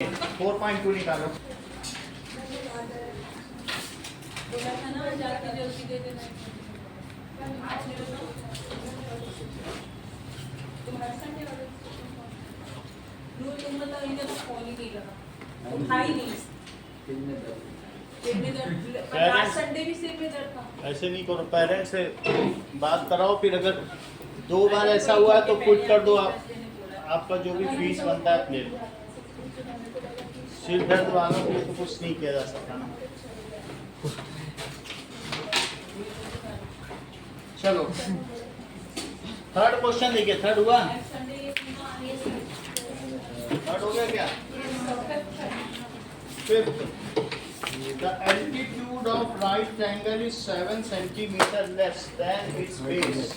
4.2 निकालो। ऐसे नहीं करो, पेरेंट्स से बात कराओ, फिर अगर 2 बार ऐसा हुआ है तो पुट कर दो आप, आपका जो भी फीस बनता है ले लो। सिर दर्द वालों के लिए तो कुछ नहीं किया जा सकता ना। चलो थर्ड क्वेश्चन देखिए, थर्ड हुआ, थर्ड हो गया क्या? Fifth, the altitude of right triangle is 7 centimeter less than its base.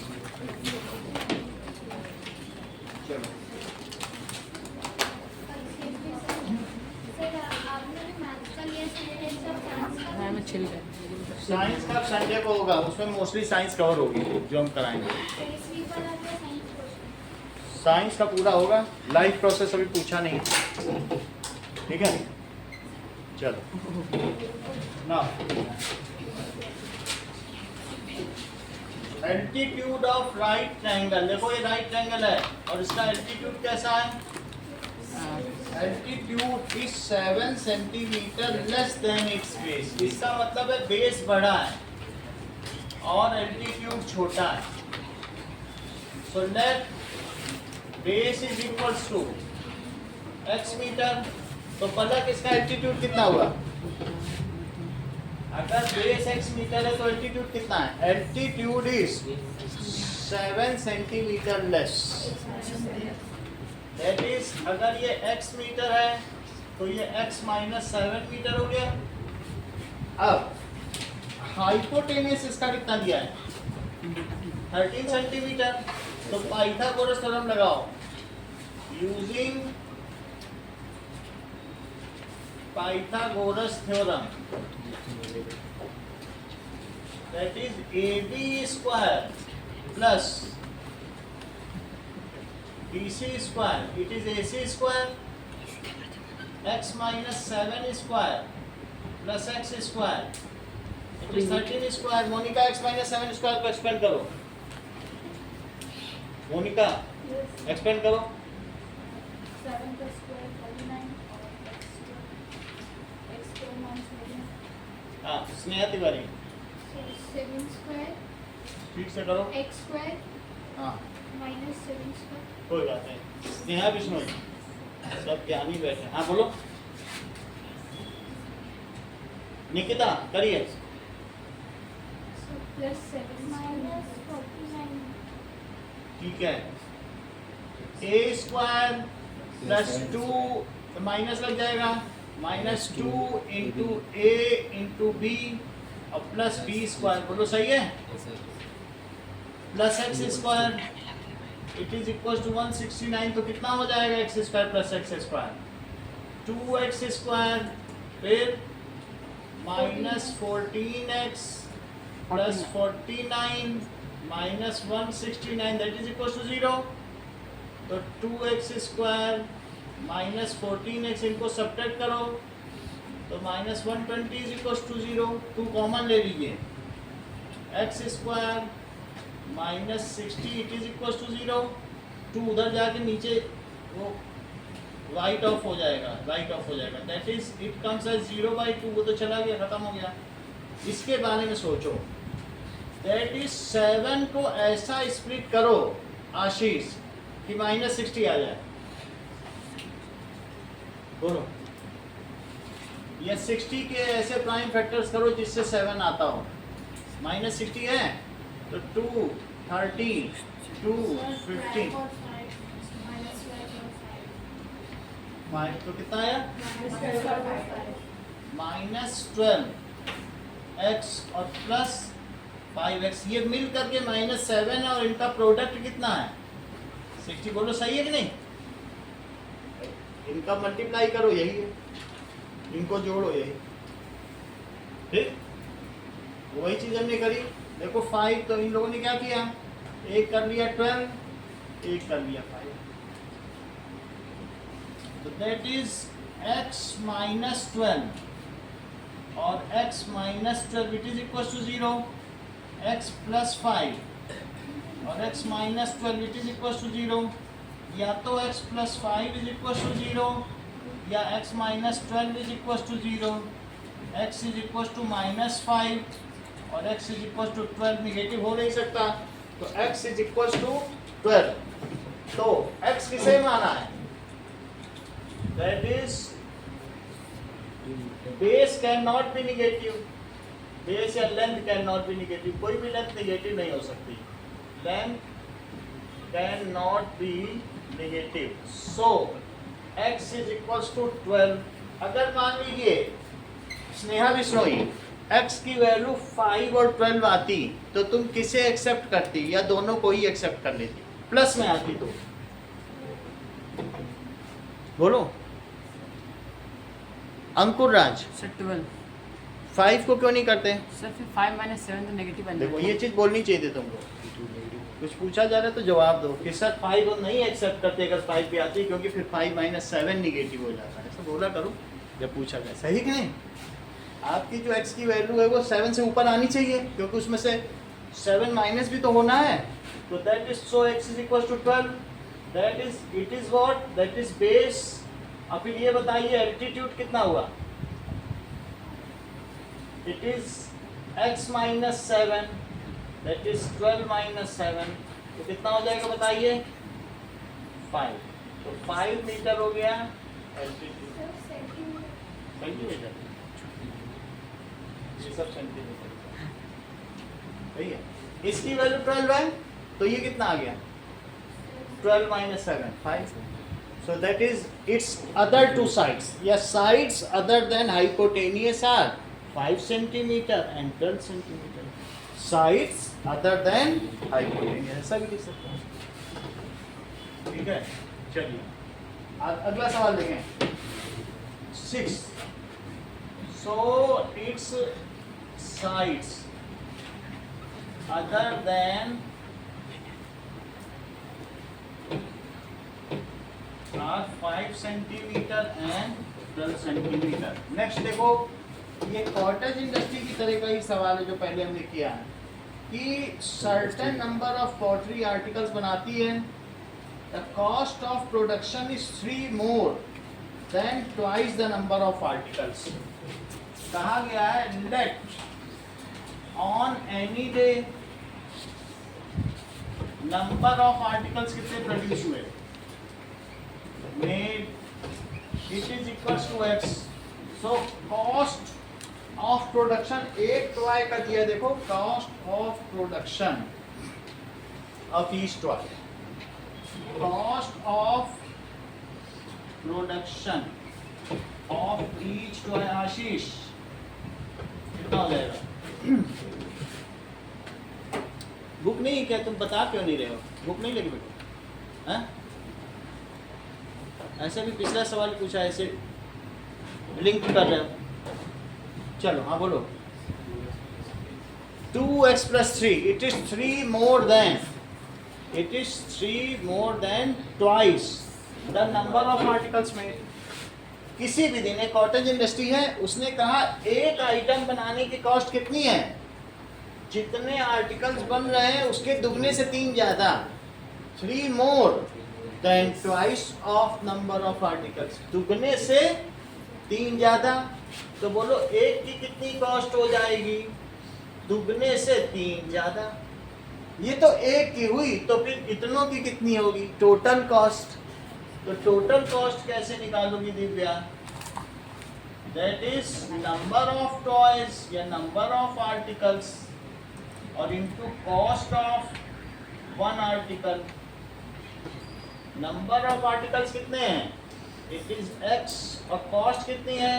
चलो साइंस का संडे को होगा, उसमें मोस्टली साइंस कवर होगी जो हम कराएंगे। साइंस का पूरा होगा, लाइफ प्रोसेस अभी पूछा नहीं, ठीक है? चलो ना, एल्टीट्यूड ऑफ राइट ट्रायंगल, देखो ये राइट ट्रायंगल है और इसका एल्टीट्यूड कैसा है? Altitude is 7 centimetre less than it's base. इसका मतलब है बेस बड़ा है और एल्टीट्यूड छोटा है। So let base is equals to x metre, तो पलक इसका एल्टीट्यूड कितना हुआ? अगर बेस x मीटर है तो एल्टीट्यूड कितना है? Altitude is 7 centimetre less. That is, अगर ये x मीटर है तो ये x माइनस 7 मीटर हो गया। अब हाइपोटेनस इसका कितना दिया है? 13 सेंटीमीटर। तो पाइथागोरस थ्योरम लगाओ, using Pythagoras theorem, that is AB square plus BC square, it is AC square, x minus 7 square plus x square, it is 13 square. Monika x minus 7 square को एक्सपेंड करो, Monika expand करो। 7 का square 49 x square minus 49। हाँ, Sneha Tiwari 7 square ठीक से करो। x square हाँ minus 7 square. कोई बात नहीं, स्नेहा बिश्नोई सब ज्ञानी बैठे। हाँ बोलो निकिता, करिए। Plus 7 minus 49। ठीक है, a स्क्वायर प्लस 2 माइनस लग जाएगा, minus 2 into A into B और प्लस बी स्क्वायर, बोलो सही है? Plus X square, it is equal to 169। तो कितना हो जाएगा X square plus X square? 2x square, फिर minus 14x plus 49 minus 169, that is equal to 0। तो 2x स्क्वायर माइनस 14x, इनको सब्ट्रैक्ट करो तो minus 120 is equal to 0। 2 common ले लीजिए, x square minus 60, it is equal to 0। 2 उधर जाके नीचे वो राइट ऑफ हो जाएगा, राइट ऑफ हो जाएगा, that is it comes as 0/2। वो तो चला गया, खत्म हो गया। इसके बारे में सोचो, दैट इज 7 को ऐसा स्प्लिट करो आशीष कि माइनस 60 आ जाए, बोलो। या 60 के ऐसे प्राइम फैक्टर्स करो जिससे 7 आता हो। माइनस 60 है तो 2 30 2 15 तो कितना आया? माइनस 12 x और प्लस 5x, ये मिल करके माइनस 7 और इनका प्रोडक्ट कितना है? 60। बोलो सही है कि नहीं? इनका मल्टीप्लाई करो, यही है, इनको जोड़ो, यही ठीक। वही चीज हमने करी। देखो 5, तो इन लोगों ने क्या किया? एक कर लिया 12, एक कर लिया 5। तो दैट इज x माइनस 12 और x minus 12 it is equal to 0, x plus 5 और x minus 12 it is equal to 0, या तो x plus 5 is equal to 0 या x minus 12 is equal to 0, x is equal to minus 5 और x is equal to 12 negative हो नहीं सकता, तो x is equal to 12, तो x किसे माना है, that is base can not be negative, base या length can not be negative, कोई भी लेंथ निगेटिव नहीं हो सकती, length can not be negative, so x is equal to 12। अगर मान लीजिए स्नेहा बिश्नोई x की वैल्यू 5 और 12 आती तो तुम किसे एक्सेप्ट करती या दोनों को ही एक्सेप्ट कर लेती, प्लस में आती तो बोलो। अंकुर राज सर 12 5 को क्यों नहीं करते? सर फिर 5 माइनस 7 तो नेगेटिव बन देखो जाएगा। ये चीज बोलनी चाहिए थी तुमको, कुछ पूछा जा रहा है तो जवाब दो कि सर 5 को नहीं एक्सेप्ट करते अगर 5 भी आती, क्योंकि फिर 5 माइनस 7 निगेटिव हो जाता है, ऐसा बोला करो जब पूछा जाए, सही कि नहीं? आपकी जो x की वैल्यू है वो 7 से ऊपर आनी चाहिए, क्योंकि उसमें से 7 माइनस भी तो होना है, तो that is so x is equal to 12, that is it is what, that is base. अब फिर ये बताइए एल्टीट्यूड कितना हुआ, it is x minus 7, that is 12 minus 7, तो कितना हो जाएगा बताइए 5, तो 5 मीटर हो गया एल्टीट्यूड, सेंटीमीटर, ये सब सेंटीमीटर, सही है। इसकी वैल्यू 12 है तो ये कितना आ गया 12 minus 7 5, so that is its other two sides, या sides other than hypotenuse are 5 centimeter and 12 centimeter, sides other than hypotenuse, ऐसा भी लिख सकते हैं, ठीक है। चलिए अगला सवाल देखें 6, so its sides other than are 5 centimeter and 12 centimeter। Next देखो, ये कॉटेज इंडस्ट्री की तरह का ही सवाल है जो पहले हमने किया है कि certain number of pottery articles बनाती है, the cost of production is 3 more than twice the number of articles. कहा गया है let on any day number of articles कितने प्रोड्यूस हुए, made it is equals to x, so cost of production एक toy का दिया, देखो cost of production of each toy, cost of production of each toy, आशीष कितना हो जाएगा? Book नहीं क्या, तुम बता क्यों नहीं रहे हो, बुक नहीं लगी बेटा, हैं? ऐसे भी पिछला सवाल पूछा, ऐसे लिंक कर रहे हो, चलो हाँ बोलो। 2x plus 3, it is 3 more than, it is 3 more than twice the number of articles made। किसी भी दिन एक कॉटेज इंडस्ट्री है, उसने कहा एक आइटम बनाने की कॉस्ट कितनी है, जितने आर्टिकल्स बन रहे हैं उसके दुगने से 3 ज्यादा, 3 more than twice of number of articles, दुगने से 3 ज्यादा, तो बोलो एक की कितनी कॉस्ट हो जाएगी, दुगने से 3 ज्यादा, ये तो एक की हुई, तो फिर इतनों की कितनी होगी, टोटल कॉस्ट। तो टोटल कॉस्ट कैसे निकालोगी Divya, that is number of toys या नंबर ऑफ आर्टिकल्स और into cost of 1 article. Number of articles कितने हैं, इट इज x और कॉस्ट कितनी है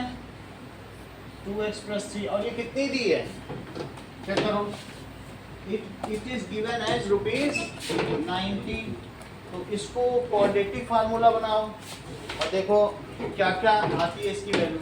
2x plus 3, और ये कितनी दी है, चेक करो, इट इज गिवन एज ₹90। तो इसको क्वाड्रेटिक फार्मूला बनाओ और देखो क्या क्या आती है इसकी वैल्यू।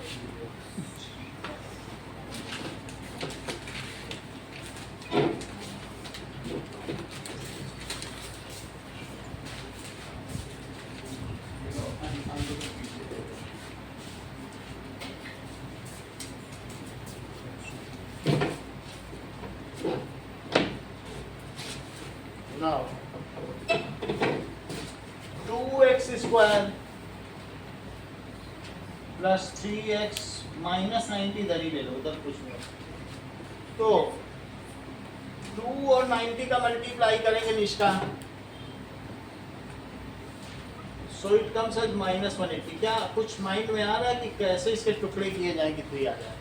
प्लस 3x माइनस 90 इधर ही ले लो, उधर कुछ नहीं। तो 2 और 90 का मल्टीप्लाई करेंगे Nishtha, so it comes as minus 180। क्या कुछ माइंड में आ रहा है कि कैसे इसके टुकड़े किए जाए कि 3 आ जाए?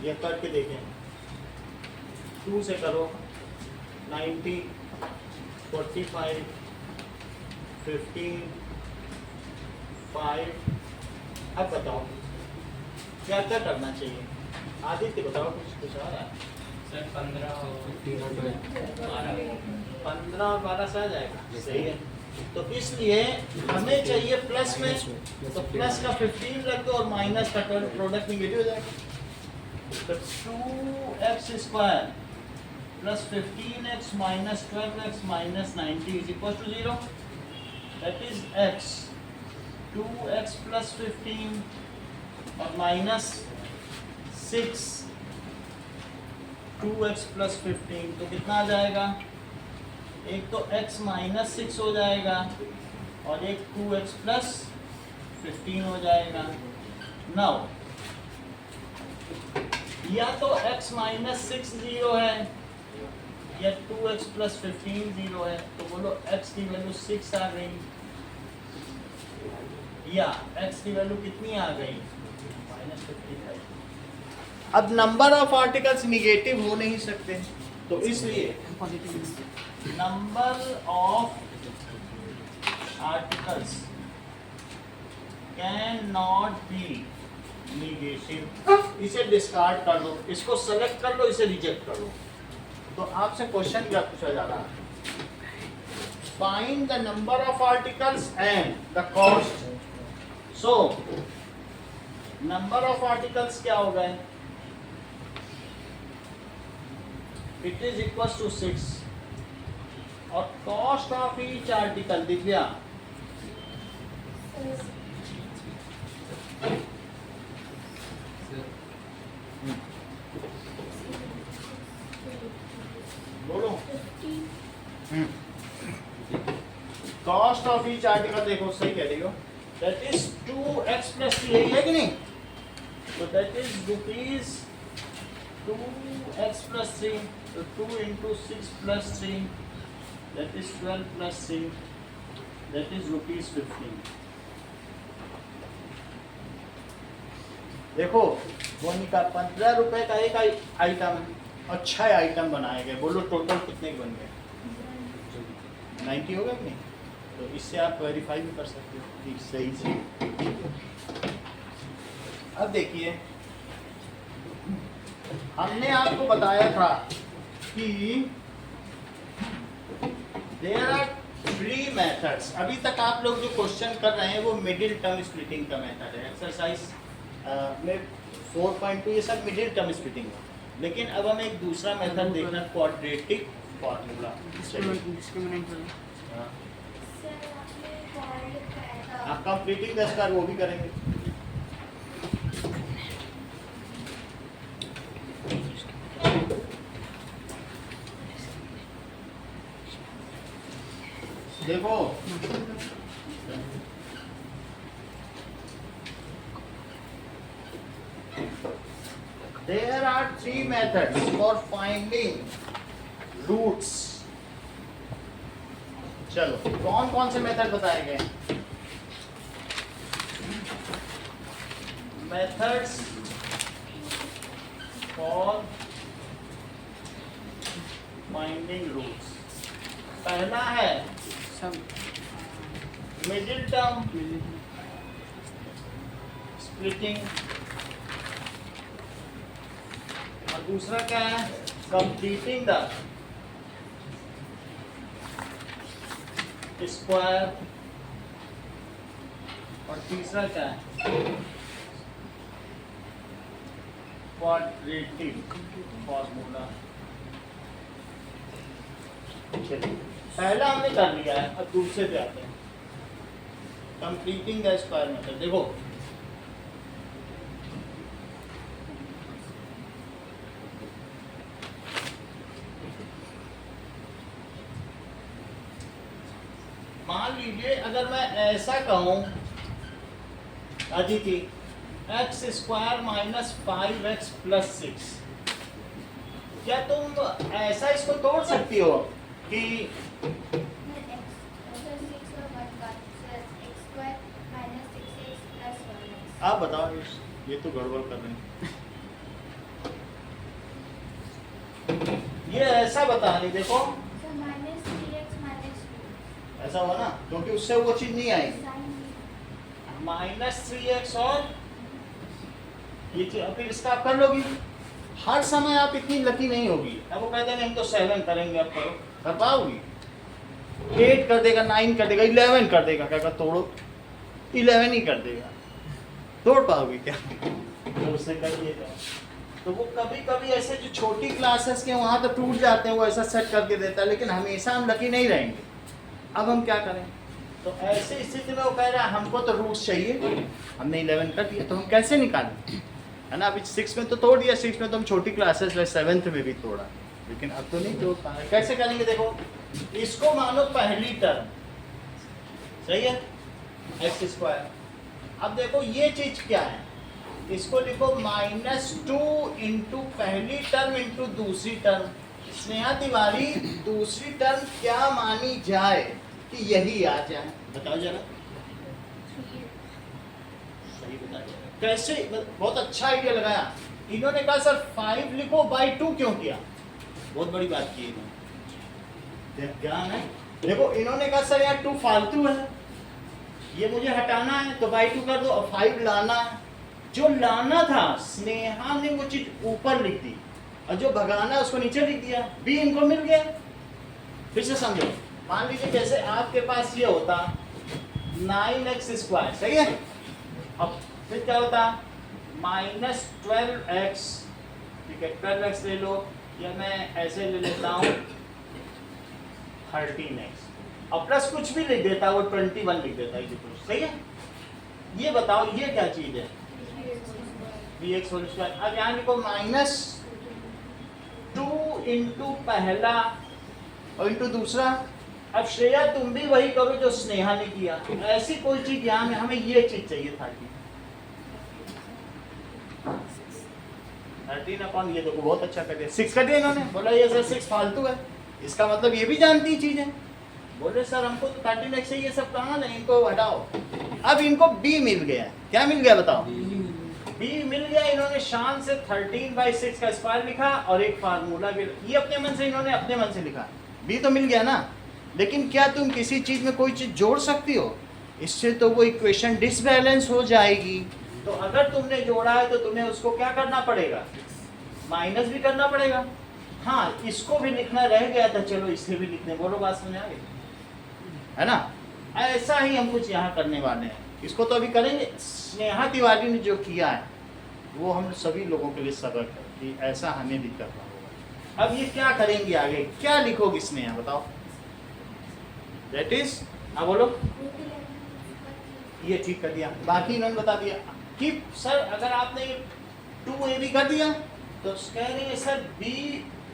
ये करके देखें। 2 से करो, 90, 45, 15, 5। अब बताओ क्या क्या करना चाहिए? आदित्य बताओ, कुछ आ रहा है? सर 15 और 15 और 12 से आ जाएगा, सही है। तो इसलिए हमें चाहिए प्लस में, तो प्लस का 15 रख दो और माइनस का प्रोडक्ट निगेटिव हो जाएगा। तो 2x square plus 15x minus 12x minus 90 is equal to 0। That is x 2x plus 15 और माइनस 6 2x प्लस 15, तो कितना आ जाएगा? एक तो x माइनस 6 हो जाएगा और एक 2x प्लस 15 हो जाएगा। नाउ या तो x माइनस 6 0 है या 2x प्लस 15 0 है, तो बोलो x की वैल्यू 6 आ गई या x की वैल्यू कितनी आ गई? माइनस 15। अब नंबर ऑफ आर्टिकल्स निगेटिव हो नहीं सकते, तो इसलिए number of articles can not be negative. इसे डिस्कार्ड कर लो, इसको सेलेक्ट कर लो, इसे रिजेक्ट कर लो। तो आपसे क्वेश्चन क्या पूछा जा रहा है? Find the number of articles and the cost. So number of articles क्या हो गए? इट इज इक्वल टू 6 और cost of each article. Divya बोलो। कॉस्ट ऑफ ईच आर्टिकल देखो, सही कह रही हो। दैट इज 2x प्लस 3, यही है कि नहीं? तो that is rupees 2x plus 3, तो 2 into 6 plus 3, that is 12 plus 3, that is rupees 15। देखो बोनी का 15 रुपए का एक आइटम और 6 आइटम बनाए गए। बोलो टोटल कितने बन गए? 90 हो गए कि नहीं? तो इससे आप वेरीफाई भी कर सकते हो कि सही से। अब देखिए, हमने आपको बताया था कि देयर आर 3 मेथड्स। अभी तक आप लोग जो क्वेश्चन कर रहे हैं वो मिडिल टर्म स्प्लिटिंग का मेथड है। एक्सरसाइज में 4.2 ये सब मिडिल टर्म स्प्लिटिंग है। लेकिन अब हम एक दूसरा मेथड देखना, क्वाड्रेटिक फार्मूला। आप कंप्लीटिंग द स्क्वायर वो भी करेंगे। देखो there are 3 methods for finding roots। चलो कौन कौन से मेथड बताए गए? Methods for finding roots. पहला है मिडिल टर्म स्प्लिटिंग और दूसरा क्या है? Completing the square. और तीसरा क्या है? Quadratic formula. पहला हमने कर लिया है, अब दूसरे पे आते हैं। Completing the square method. देखो मान लीजिए अगर मैं ऐसा कहूं Aditi, x square minus 5x plus 6, क्या तुम ऐसा इसको तोड़ सकती हो कि आप बताओ, ये तो गड़बड़ कर रहे हैं। ये ऐसा बता नहीं, देखो ऐसा हुआ ना, क्योंकि उससे वो चीज नहीं आएगी। -3x और ये चीज, फिर इसका आप कर लोगी। हर समय आप इतनी लकी नहीं होगी। अब वो कहते हैं हम तो 7 करेंगे, अब करो, कर पाओगी? 8 कर देगा, 9 कर देगा, 11 कर देगा, क्या तोड़ो, 11 ही कर देगा, तोड़ पाओगी क्या? तो उससे करिए जाओ। तो वो कभी कभी ऐसे जो छोटी क्लासेस के वहाँ तो टूट जाते हैं, वो ऐसा सेट करके देता है, लेकिन हमेशा हम लकी नहीं रहेंगे। अब हम क्या करें? तो ऐसे स्थिति में वो कह रहा है हमको तो रूट्स चाहिए, हमने 11 कर दिया, तो हम कैसे निकालें? है ना, अभी 6 में तो तोड़ दिया, 6 में तो हम छोटी क्लासेस में 7th में भी तोड़ा, लेकिन अब तो नहीं तोड़ पा रहे। कैसे करेंगे? देखो, इसको मानो पहली टर्म, सही है, एक्स स्क्वायर। अब देखो ये चीज क्या है, इसको लिखो -2 इंटू पहली टर्म इंटू दूसरी टर्म। स्नेहा तिवारी, दूसरी टर्म क्या मानी जाए कि यही आ जाए? बताओ जरा, सही बताइए कैसे। बहुत अच्छा आइडिया लगाया इन्होंने। कहा सर 5 लिखो, बाई 2 क्यों किया? बहुत बड़ी बात की इन्होंने, क्या है। देखो इन्होंने कहा सर यार 2 फालतू है, ये मुझे हटाना है, तो बाई 2 कर दो, और 5 लाना है। जो लाना था स्नेहा ने वो चीज ऊपर लिख दी, और जो भगाना है उसको नीचे लिख दिया। बी इनको मिल गया। फिर से समझो, मान लीजिए जैसे आपके पास ये होता 9x स्क्वायर, सही है, अब फिर क्या होता -12x, ठीक है, 12x ले लो, या मैं ऐसे ले लेता हूँ 13x, और प्लस कुछ भी लिख देता, वो 21 लिख देता है, सही है। ये बताओ ये क्या चीज है? bx whole square. अब यहाँ लिखो -2 इंटू पहला और इंटू दूसरा। अब श्रेया तुम भी वही करो जो स्नेहा ने किया, ऐसी कोई चीज यहाँ में हमें ये चीज चाहिए था कि 13 अपॉन, ये देखो बहुत अच्छा कर दिया, 6 कर दिया इन्होंने। बोला ये सर 6 फालतू है, इसका मतलब ये भी जानती चीज है। बोले सर हमको तो 13x से ये सब कहाँ है, इनको हटाओ। अब इनको b मिल गया, क्या मिल गया बताओ? b मिल गया। इन्होंने शान से 13/6 का स्क्वायर लिखा, और एक फार्मूला भी, ये अपने मन से इन्होंने अपने मन से लिखा। b तो मिल गया ना, लेकिन क्या तुम किसी चीज में कोई चीज जोड़ सकती हो? इससे तो वो इक्वेशन डिसबैलेंस हो जाएगी। तो अगर तुमने जोड़ा है तो तुम्हें उसको क्या करना पड़ेगा? माइनस भी करना पड़ेगा। हाँ, इसको भी लिखना रह गया था, चलो इसे भी लिखने, बोलो बात समझ आ गई, है ना। ऐसा ही हम कुछ यहाँ करने वाले हैं, इसको तो अभी करेंगे। स्नेहा तिवारी ने जो किया है वो हम सभी लोगों के लिए सबक है कि ऐसा हमें भी करना होगा। अब ये क्या करेंगे आगे, क्या लिखोगी स्नेहा बताओ? दैट इज, हाँ बोलो। ये ठीक कर दिया, बाकी इन्होंने बता दिया कि सर अगर आपने 2ab कर दिया तो कह रहे हैं सर b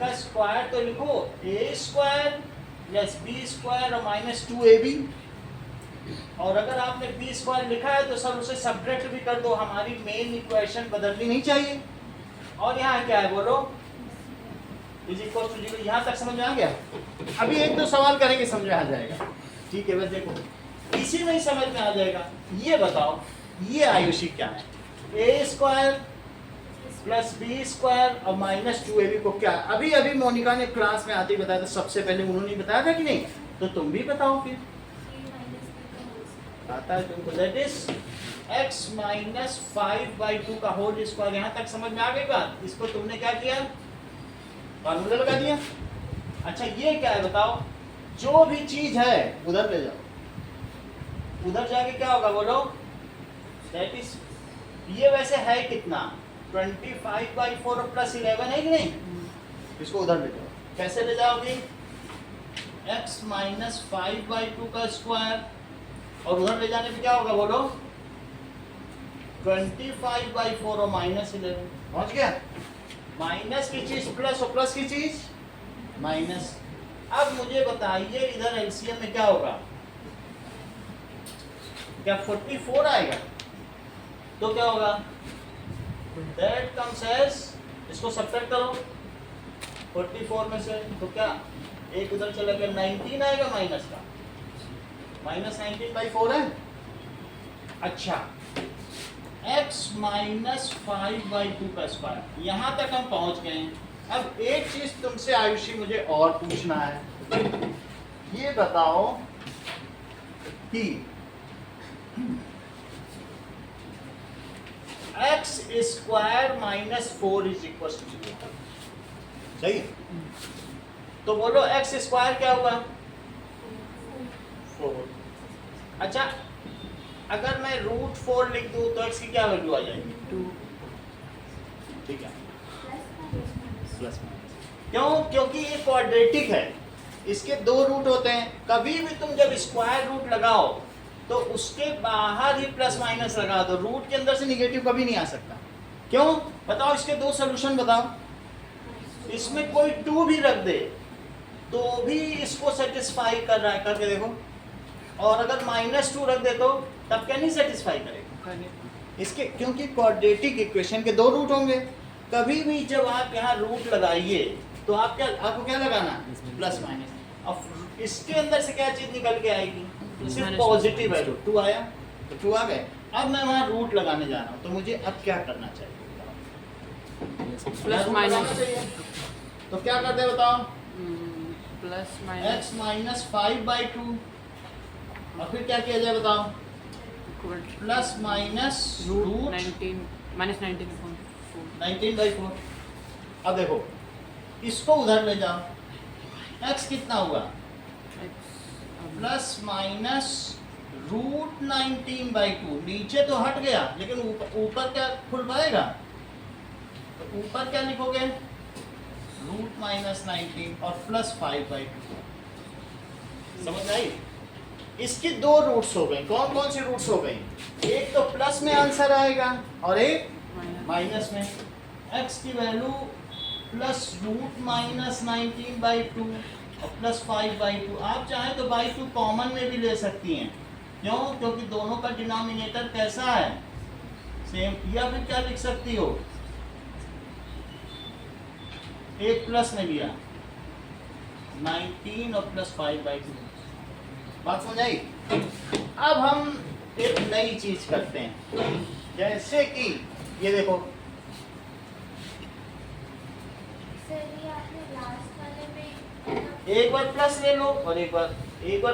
का स्क्वायर तो लिखो a square plus b square और -2ab, और अगर आपने b स्क्वायर लिखा है तो सर उसे सब्ट्रैक्ट भी कर दो, हमारी मेन इक्वेशन बदलनी नहीं चाहिए। और यहाँ क्या है बोलो? Is equal to 0। यहाँ तक समझ में आ गया? अभी एक दो सवाल करेंगे, समझ में आ जाएगा, ठीक है। बस देखो इसी में ही समझ में आ जाएगा। ये बताओ ये आयुषी क्या है? a square plus B square और -2ab को क्या? अभी अभी मोनिका ने क्लास में आते ही बताया था, सबसे पहले उन्होंने बताया था कि नहीं? तो तुम भी बताओ फिर, आता है तुमको। दैट इज x - 5/2 का होल स्क्वायर। यहाँ तक समझ में आ गई बात? इसको तुमने क्या किया? फार्मूला लगा दिया। अच्छा ये क्या है बताओ? जो भी चीज है उधर ले जाओ, उधर जाके क्या होगा बोलो? दैट इज, ये वैसे है कितना? 25/4 प्लस 11 है कि नहीं? इसको उधर ले जाओ। कैसे ले जाओगे? x - 5/2 का स्क्वायर, और उधर ले जाने पे क्या होगा बोलो? 25/4 और -11। पहुंच गया? माइनस की चीज प्लस और प्लस की चीज माइनस। अब मुझे बताइए इधर एलसीएम में क्या होगा? क्या 44 आएगा? तो क्या होगा, दैट कम्स एज, इसको सब्ट्रैक्ट करो 44 में से, तो क्या एक उधर चला गया, 19 आएगा माइनस का, माइनस 19/4 है। अच्छा, x माइनस 5/2 का स्क्वायर, यहाँ तक हम पहुँच गए हैं। अब एक चीज तुमसे आयुषी मुझे और पूछना है, ये बताओ कि x square minus 4 is equal to 0, सही? तो बोलो x स्क्वायर क्या होगा, 4। अच्छा, अगर मैं √4 लिख दूं तो x की क्या वैल्यू आ जाएगी, 2। ठीक है, प्लस माइनस। क्यों? क्योंकि ये क्वाड्रेटिक है, इसके 2 रूट होते हैं। कभी भी तुम जब स्क्वायर रूट लगाओ तो उसके बाहर ही प्लस माइनस लगा दो, रूट के अंदर से निगेटिव कभी नहीं आ सकता। क्यों? बताओ, इसके 2 सोल्यूशन बताओ। इसमें कोई 2 भी रख दे तो भी इसको सेटिस्फाई कर रहा है, करके देखो। और अगर -2 रख दे तो तब क्या नहीं सेटिस्फाई करेगा इसके, क्योंकि क्वाड्रेटिक इक्वेशन के 2 रूट होंगे। कभी भी जब आप यहाँ रूट लगाइए तो आपको क्या लगाना, प्लस माइनस। अब इसके अंदर से क्या चीज निकल के आएगी, सिर्फ पॉजिटिव वैल्यू, 2 आया तो 2 आ गए। अब मैं वहाँ रूट लगाने जा रहा हूँ, तो मुझे अब क्या करना चाहिए, प्लस माइनस, तो क्या करते हैं बताओ, प्लस x माइनस 5/2, और फिर क्या किया जाए बताओ, प्लस माइनस रूट 19 -19/4। 19/4। अब देखो, इसको उधर ले जाओ, x कितना हुआ, प्लस माइनस √19/2। नीचे तो हट गया, लेकिन ऊपर क्या खुल पाएगा, तो ऊपर क्या लिखोगे, √-19 और प्लस 5/2। समझ आई? इसकी 2 रूट्स हो गई। कौन कौन सी रूट्स हो गई, एक तो प्लस में आंसर आएगा और एक माइनस में। x की वैल्यू प्लस √-19/2 और प्लस 5/2। आप चाहें तो बाई 2 कॉमन में भी ले सकती हैं। क्यों? क्योंकि दोनों का डिनोमिनेटर कैसा है, सेम। या फिर क्या लिख सकती हो, एक प्लस में लिया 19 और प्लस 5/2। बात समझ आई? अब हम एक नई चीज करते हैं, जैसे कि ये देखो, एक बार प्लस ले लो और एक बार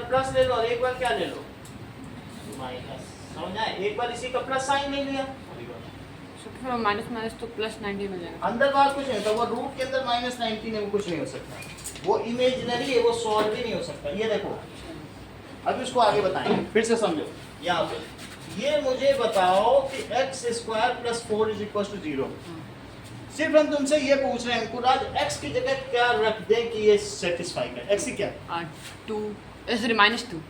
प्लस ले लो और एक बार क्या ले लो, माइनस। समझ आए? एक बार इसी का प्लस साइन ले लिया, माइनस तो प्लस 19 हो जाएगा। अंदर बाहर कुछ नहीं होता, वो रूट के अंदर -19 है, वो कुछ नहीं हो सकता, वो इमेजिनरी है, वो सॉल्व ही नहीं हो सकता। ये देखो, अब इसको आगे बताएं, फिर से समझो। यहाँ पे ये मुझे बताओ कि x square plus 4 is equal to 0। सिर्फ हम तुमसे ये पूछ रहे हैं अंकुराज, x की जगह क्या रख दें कि ये सेटिस्फाई करे, x की क्या, 2 सॉरी -2।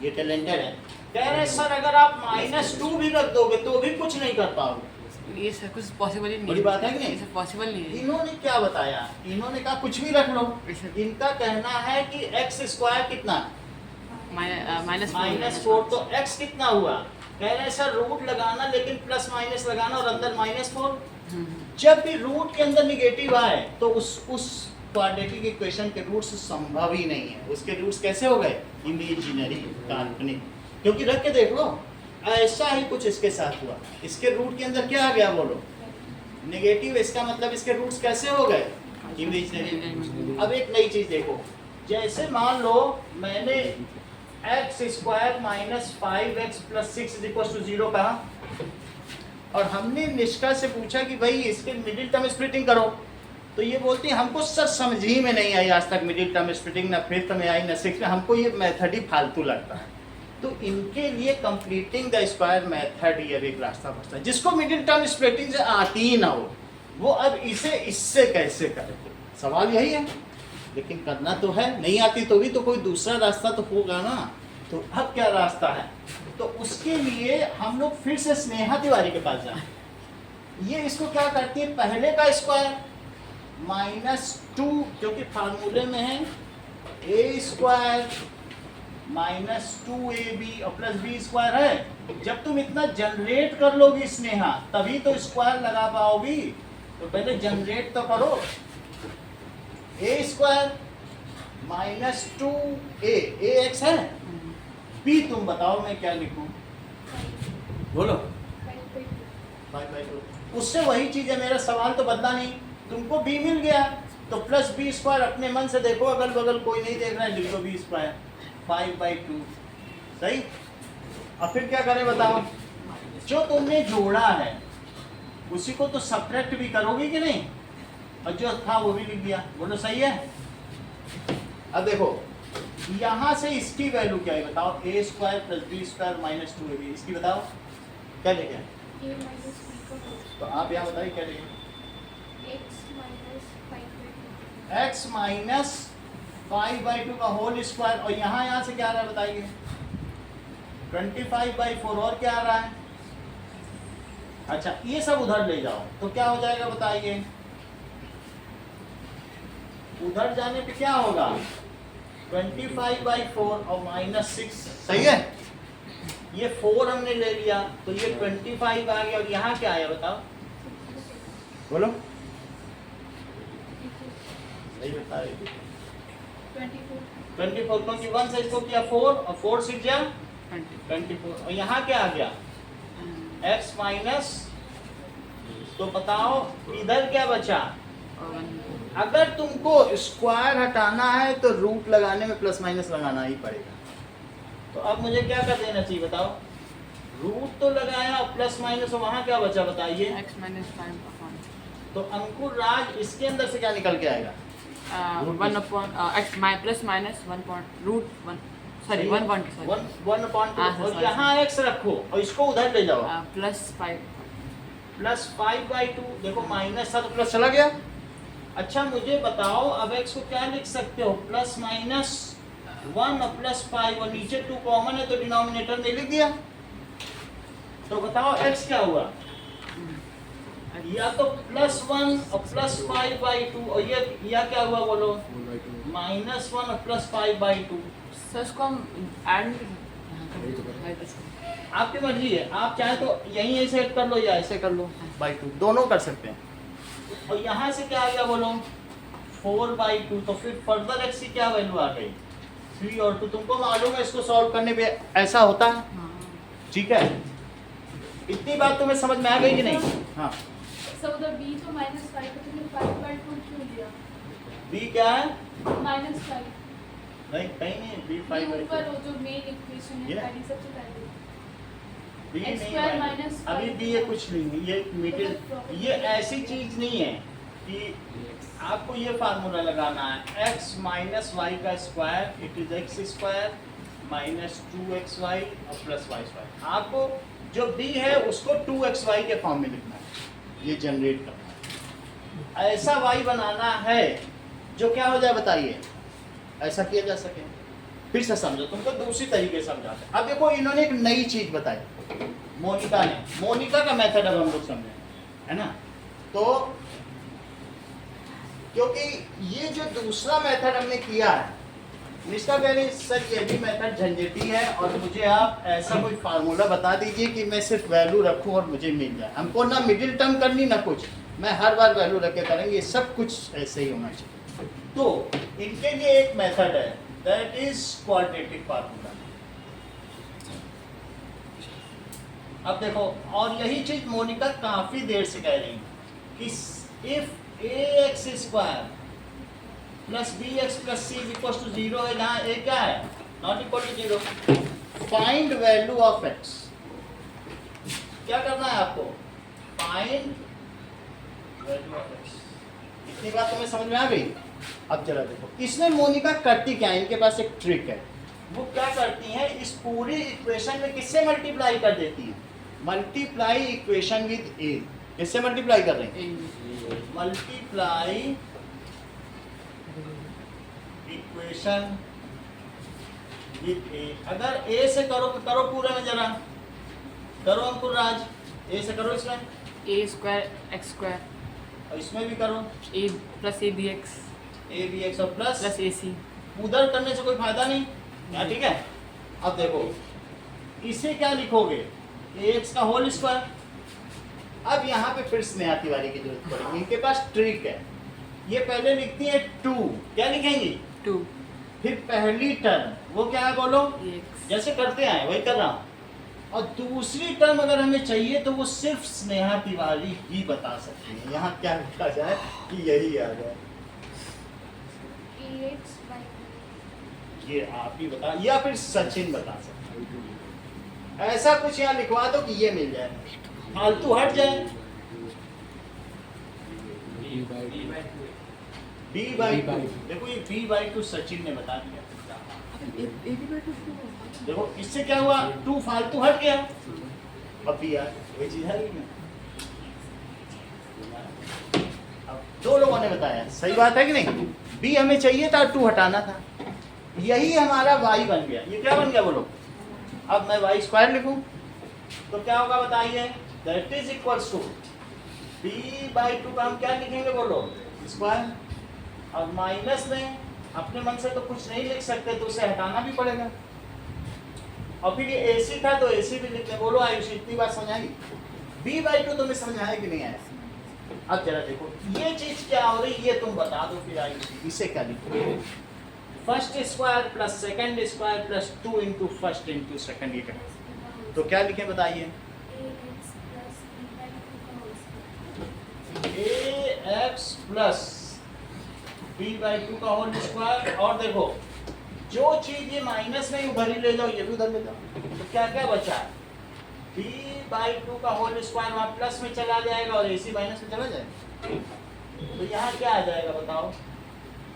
ये टैलेंटेड है। कह रहे हैं सर अगर आप -2 भी रख दोगे तो भी कुछ नहीं कर पाओगे। ये सर कुछ पॉसिबल ही नहीं बड़ी बात है कि नहीं? ये पॉसिबल नहीं है। इन्होंने क्या बताया, इन्होंने कहा कुछ भी रख लो। इनका कहना है कि x स्क्वायर कितना, -4, तो x कितना हुआ। कह रहे हैं सर रूट लगाना, लेकिन प्लस माइनस लगाना और अंदर -4। जब भी रूट के अंदर निगेटिव आए तो उस क्वाड्रेटिक इक्वेशन के रूट्स संभव ही नहीं है। उसके रूट्स कैसे हो गए, इमेजिनरी, काल्पनिक। क्योंकि रख के देख लो, ऐसा ही कुछ इसके साथ हुआ। इसके रूट के अंदर क्या आ गया बोलो, नेगेटिव। इसका मतलब इसके रूट्स कैसे हो गए, इमेजिनरी। अब एक नई चीज देखो, जैसे मान लो मैंने x square minus 5x plus 6 is equal to 0 कहा, और हमने निष्का से पूछा कि भाई इसके मिडिल टर्म स्प्लिटिंग करो, तो ये बोलती है हमको सर समझ ही में नहीं आई आज तक मिडिल टर्म स्प्लिटिंग, ना 5th में आई ना 6th में, हमको ये मेथड ही फालतू लगता है। तो इनके लिए कंप्लीटिंग द स्क्वायर मेथड ये एक रास्ता बचता है। जिसको मिडिल टर्म स्प्लिटिंग से आती ही ना हो, वो अब इसे इससे कैसे करे, सवाल यही है। लेकिन करना तो है, नहीं आती तो भी तो कोई दूसरा रास्ता तो होगा ना। तो अब क्या रास्ता है, तो उसके लिए हम लोग फिर से स्नेहा तिवारी के पास जाए। ये इसको क्या करती है, पहले का स्क्वायर -2, क्योंकि फार्मूले में है a स्क्वायर -2ab और प्लस b स्क्वायर है, जब तुम इतना जनरेट कर लोगी स्नेहा तभी तो स्क्वायर लगा पाओगी। तो पहले जनरेट तो करो। ए स्क्वायर माइनस 2a ए एक्स है, बी तुम बताओ मैं क्या लिखूं? बोलो। 5/2। उससे वही चीज है, मेरा सवाल तो बदला नहीं, तुमको b मिल गया तो प्लस बी स्क्वायर अपने मन से देखो, अगल बगल कोई नहीं देख रहा है, लिखो बी स्क्वायर 5/2। सही। अब फिर क्या करें बताओ? जो तुमने जोड़ा है उसी को तो सब्ट्रैक्ट भी करोगी कि नहीं, और जो था वो भी लिख दिया। बोलो सही है। अब देखो यहां से इसकी वैल्यू क्या है बताओ? A square plus B square minus 2ab, इसकी बताओ क्या लेके आए? a minus b का होल तो आप यहाँ बताइए क्या लेंगे? x minus 5/2 x माइनस 5/2 का होल स्क्वायर, और यहाँ से क्या आ रहा है बताइए? 25/4, और क्या आ रहा है? अच्छा ये सब उधर ले जाओ तो क्या हो जाएगा बताइए? उधर जाने पे क्या होगा? 25/4 और -6। सही है। ये 4 हमने ले लिया तो ये 25 आ गया, और यहाँ क्या आया बताओ? बोलो। सही बता रही थी। 24 क्योंकि 1 से इसको किया 4 और 4 से किया 24, और यहाँ क्या आ गया? x माइनस, तो बताओ इधर क्या बचा? अगर तुमको स्क्वायर हटाना है तो रूट लगाने में प्लस माइनस लगाना ही पड़ेगा। तो अब मुझे क्या कर देना चाहिए बताओ? रूट तो लगाया और प्लस माइनस, और वहां क्या बचा बताइए? x minus 5 तो अंकुर राज इसके अंदर से क्या निकल के आएगा? 1 upon x plus minus 1 point root 1 sorry 1 point sorry 1/2, और sorry, यहाँ x रखो और इसको उधर ले जाओ। plus 5 प्लस 5/2, देखो माइनस था तो प्लस चला गया। अच्छा मुझे बताओ अब x को क्या लिख सकते हो? प्लस माइनस 1 और प्लस 5, और नीचे 2 कॉमन है तो डिनोमिनेटर में लिख दिया। तो बताओ x क्या हुआ? या तो +1 और +5/2, और ये या क्या हुआ बोलो? -1 और +5/2। सर इसको हम ऐड आपकी मर्जी है, आप चाहे तो यहीं ऐसे कर लो या ऐसे कर लो, /2 दोनों कर सकते हैं। और यहाँ से क्या आ गया बोलो? 4/2। तो फिर फर्दर x की क्या वैल्यू आ गई? 3 और 2। तुमको मालूम है इसको सॉल्व करने पे ऐसा होता है। ठीक है, इतनी बात तुम्हें समझ में आ गई कि नहीं? हाँ सब उधर b तो -5 तो तुमने 5/2 क्यों लिया? b क्या है? -5 नहीं कहीं नहीं, b ये 5/2 ऊपर वो जो मेन इक्वेशन ये? है पहली सबसे पहले b x नहीं square है, minus अभी 5 b ये कुछ नहीं है, ये मिडिल, ये ऐसी चीज नहीं है कि आपको ये फार्मूला लगाना है x माइनस वाई का square it is x square minus 2xy और प्लस y स्क्वायर। आपको जो b है उसको 2xy के फॉर्म में लिखना है, ये जनरेट करना है। ऐसा y बनाना है जो क्या हो जाए बताइए? ऐसा किया जा सके। फिर से समझो, तुमको दूसरी तरीके से समझाते हैं। अब देखो इन्होंने एक नई चीज बताई, मोनिका ने, मोनिका का मेथड अब हम लोग समझे, है ना? तो क्योंकि ये जो दूसरा मेथड हमने किया है, निष्ठा कह रही सर ये भी मेथड झंझटी है, और मुझे आप ऐसा कोई फार्मूला बता दीजिए कि मैं सिर्फ वैल्यू रखूं और मुझे मिल जाए। हमको ना मिडिल टर्म करनी ना कुछ, मैं हर बार वैल्यू रख के करेंगे, सब कुछ ऐसे ही होना चाहिए। तो इनके लिए एक मेथड है, दैट इज क्वाड्रेटिक फार्मूला। अब देखो, और यही चीज मोनिका काफी देर से कह रही है कि if ax square plus bx plus c equal to 0 है, जहाँ a क्या है? Not equal to 0, find value of x। क्या करना है आपको? Find value of x। इतनी बात तुम्हें समझ में आ गई? अब जरा देखो इसमें मोनिका करती क्या है, इनके पास एक ट्रिक है। वो क्या करती हैं, इस पूरी इक्वेशन में किससे मल्टीप्लाई कर देती है? Multiply equation with a। किससे मल्टीप्लाई कर रहे हैं? Multiply equation with a। अगर a से करो तो करो पूरे में, जरा करो अंकुर राज, a से करो इसमें, a square x square और इसमें भी करो a plus a bx a bx और प्लस, plus ac। उधर करने से कोई फायदा नहीं, क्या? ठीक है। अब देखो इसे क्या लिखोगे, ax का होल स्क्वायर। अब यहाँ पे फिर स्नेहा तिवारी की जरूरत पड़ेगी, इनके पास ट्रिक है। ये पहले लिखती है 2, क्या लिखेंगी, 2 फिर पहली टर्म वो क्या है बोलो, x जैसे करते आए वही कर रहा हूँ, और दूसरी टर्म अगर हमें चाहिए तो वो सिर्फ स्नेहा तिवारी ही बता सकती है। यहाँ क्या लिखा जाए कि यही आ जाए, ax by ये आप ही बता, या फिर सचिन बता सकते हैं। ऐसा कुछ यहाँ लिखवा दो कि ये मिल जाए, फालतू हट जाए। b बाई टू, देखो ये b बाई टू सचिन ने बता दिया। देखो इससे क्या हुआ, 2 फालतू हट गया। अब भी यार वही चीज है ना, अब 2 लोगों ने बताया, सही बात है कि नहीं। b हमें चाहिए था, 2 हटाना था, यही हमारा y बन गया। ये क्या बन गया बोलो, अब मैं y स्क्वायर लिखूं तो क्या होगा बताइए, that is equals to b by two का हम क्या लिखेंगे बोलो, स्क्वायर। अब माइनस में अपने मन से तो कुछ नहीं लिख सकते, तो उसे हटाना भी पड़ेगा। और फिर ये AC था तो AC भी लिखते, बोलो आयुष इतनी बात समझाएगी। b बाई टू तुम्हें समझ आया कि नहीं आया। अब जरा देखो ये चीज क्या हो रही, ये तुम बता दो फिर आयुष, इसे क्या लिखो, first square plus second square plus 2 into first into second, ये क्या, तो क्या लिखें बताइए, ax plus b by 2 का whole ax plus b by two का होल square. स्क्वायर। और देखो जो चीज ये माइनस में उधर ही ले जाओ, ये भी उधर ले जाओ, तो क्या क्या बचा, b बाई टू का होल स्क्वायर वहाँ प्लस में चला जाएगा और ac माइनस में चला जाएगा, तो यहाँ क्या आ जाएगा बताओ,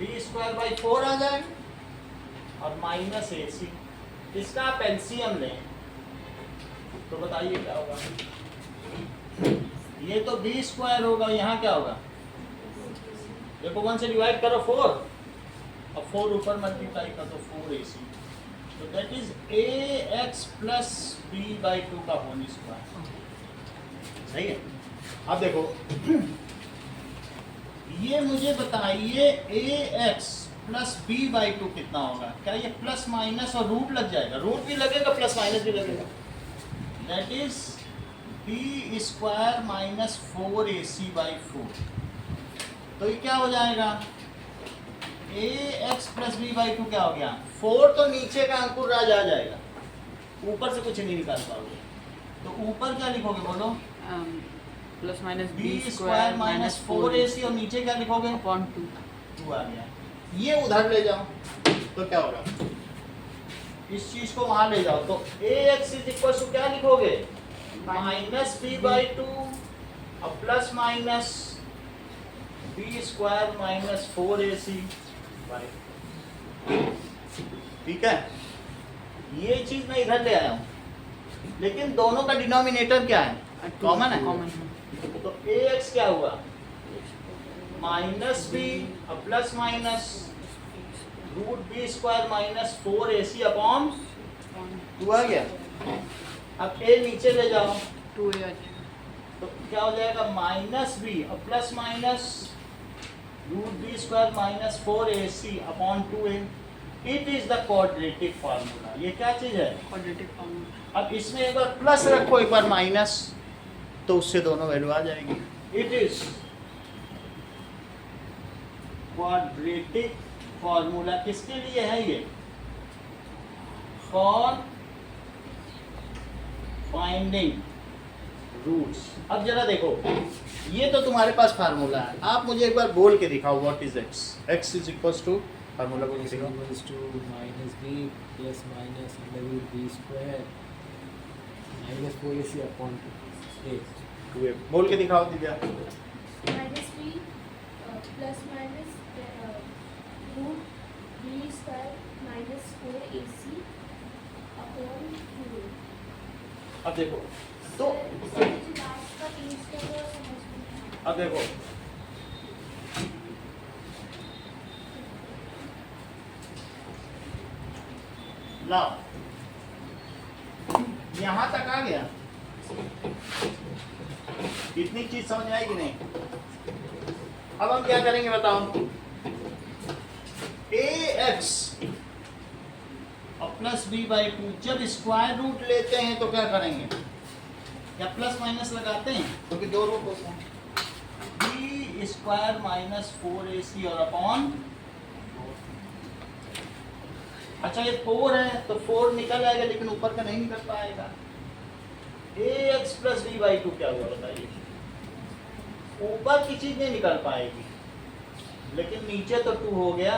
b स्क्वायर बाई 4 आ जाएगा और माइनस ac। इसका आप एलसीएम लें तो बताइए क्या होगा, ये तो b स्क्वायर होगा, यहाँ क्या होगा, देखो 1 से डिवाइड करो 4 और 4 ऊपर मल्टीप्लाई कर दो 4ac, तो that is ax plus b by 2 का होल स्क्वायर। सही है। अब देखो ये मुझे बताइए ax प्लस b बाई 2 कितना होगा, क्या ये प्लस माइनस और रूट लग जाएगा, रूट भी लगेगा प्लस माइनस भी लगेगा, that is b square minus 4ac by 4। तो ये क्या हो जाएगा, ax प्लस b बाई 2 क्या हो गया, 4 तो नीचे का अंकुर राज आ जाएगा, ऊपर से कुछ नहीं निकाल पाओगे, तो ऊपर क्या लिखोगे बोलो, plus minus b square minus 4ac, और नीचे क्या लिखोगे, अपॉन 2 2 आ गया। ये उधर ले जाओ तो क्या होगा, इस चीज को वहां ले जाओ तो ax इज इक्वल टू क्या लिखोगे, माइनस b बाई 2 और plus minus b square minus 4ac by, ठीक है। ये चीज मैं इधर ले आया हूँ, लेकिन दोनों का डिनोमिनेटर क्या है, कॉमन है, तो ax क्या हुआ, माइनस b और plus minus root b square minus 4ac upon 2 आ गया। अब a नीचे ले जाओ 2a, तो क्या हो जाएगा, माइनस b और plus minus root b square minus 4ac upon 2a। It is the quadratic formula. ये क्या चीज है, क्वाड्रेटिक फार्मूला। अब इसमें एक बार प्लस रखो एक बार माइनस, तो उससे दोनों वैल्यू आ जाएगी। It is quadratic formula. किसके लिए है ये, फॉर फाइंडिंग रूट्स। अब जरा देखो ये तो तुम्हारे पास फार्मूला है, आप मुझे एक बार बोल के दिखाओ what is x, x is equals to, formula बोल के दिखाओ, equals to minus b plus minus under root b square minus 4ac upon 2a. बोल के दिखाओ Divya. minus b plus minus root b square minus 4ac upon 2a. अब देखो तो अब देखो लाओ, यहां तक आ गया, इतनी चीज समझ में आई कि नहीं। अब हम क्या करेंगे बताओ, ax और प्लस बी बाई टू। जब स्क्वायर रूट लेते हैं तो क्या करेंगे, क्या प्लस माइनस लगाते हैं, क्योंकि दो रूट होते हैं। बी स्क्वायर माइनस 4ac और अपॉन, अच्छा ये 4 है तो 4 निकल आएगा लेकिन ऊपर का नहीं निकल पाएगा। ax plus b by two क्या हुआ बताइए, ऊपर की चीज नहीं निकल पाएगी लेकिन नीचे तो 2 हो गया।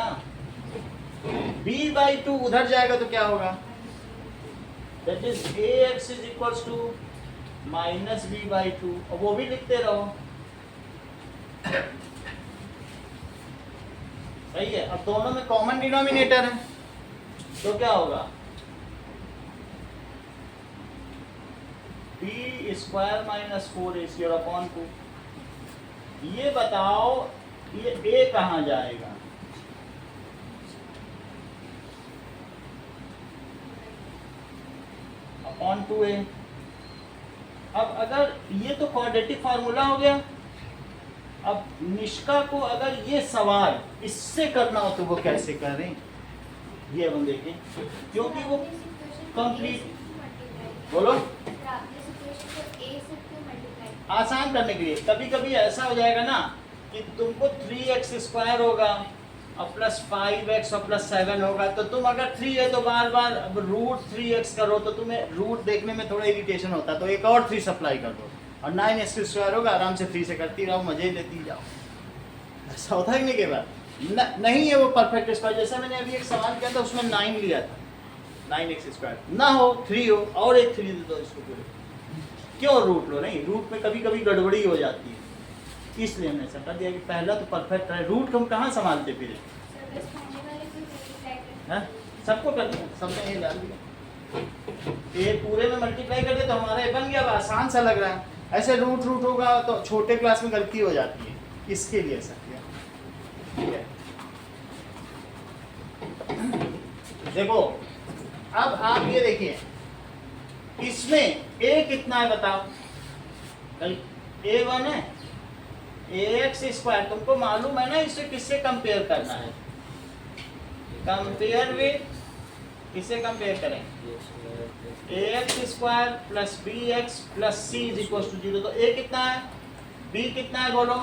b बाई टू उधर जाएगा तो क्या होगा, that is ax is equals to minus b by two, और वो भी लिखते रहो। सही है। अब दोनों में कॉमन डिनोमिनेटर है तो क्या होगा, बी स्क्वायर माइनस 4ac और अपॉन 2। ये बताओ ये a कहाँ जाएगा, अपॉन 2a। अब अगर ये तो क्वाड्रेटिक फार्मूला हो गया, अब निष्का को अगर ये सवाल इससे करना हो तो वो कैसे करें, ये हम देखें, क्योंकि वो कंप्लीट, बोलो आसान करने के लिए। कभी कभी ऐसा हो जाएगा ना कि तुमको 3x स्क्वायर होगा और प्लस 5x और प्लस 7 होगा, तो तुम अगर 3 है तो बार बार अब रूट 3x करो तो तुम्हें रूट देखने में थोड़ा इरिटेशन होता है, तो एक और 3 सप्लाई कर दो और 9x स्क्वायर होगा, आराम से 3 से करती रहो, मजे लेती जाओ। ऐसा होता है नहीं के बाद नहीं है वो परफेक्ट स्क्वायर। जैसा मैंने अभी एक सवाल किया था उसमें 9 लिया था, 9x स्क्वायर ना हो 3 हो और एक 3 दे दो इसको पूरे, क्यों रूट लो, नहीं रूट में कभी कभी गड़बड़ी हो जाती है, इसलिए हमने ऐसा कर दिया कि पहला तो परफेक्ट है, रूट हम कहाँ संभालते फिर हैं, सबको कर दिया, सबने ये डाल दिया, ये पूरे में मल्टीप्लाई कर दिया तो हमारा ये बन गया, आसान सा लग रहा है। ऐसे रूट रूट होगा तो छोटे क्लास में गलती हो जाती है, इसके लिए ऐसा किया। ठीक है, देखो अब आप ये देखिए इसमें a कितना है बताओ, a1 है, ax स्क्वायर तुमको मालूम है ना, इसे किससे कंपेयर करना है, कंपेयर विद, किससे कंपेयर करें, ax square plus bx plus c is equal to 0। तो a कितना है, b कितना है बोलो,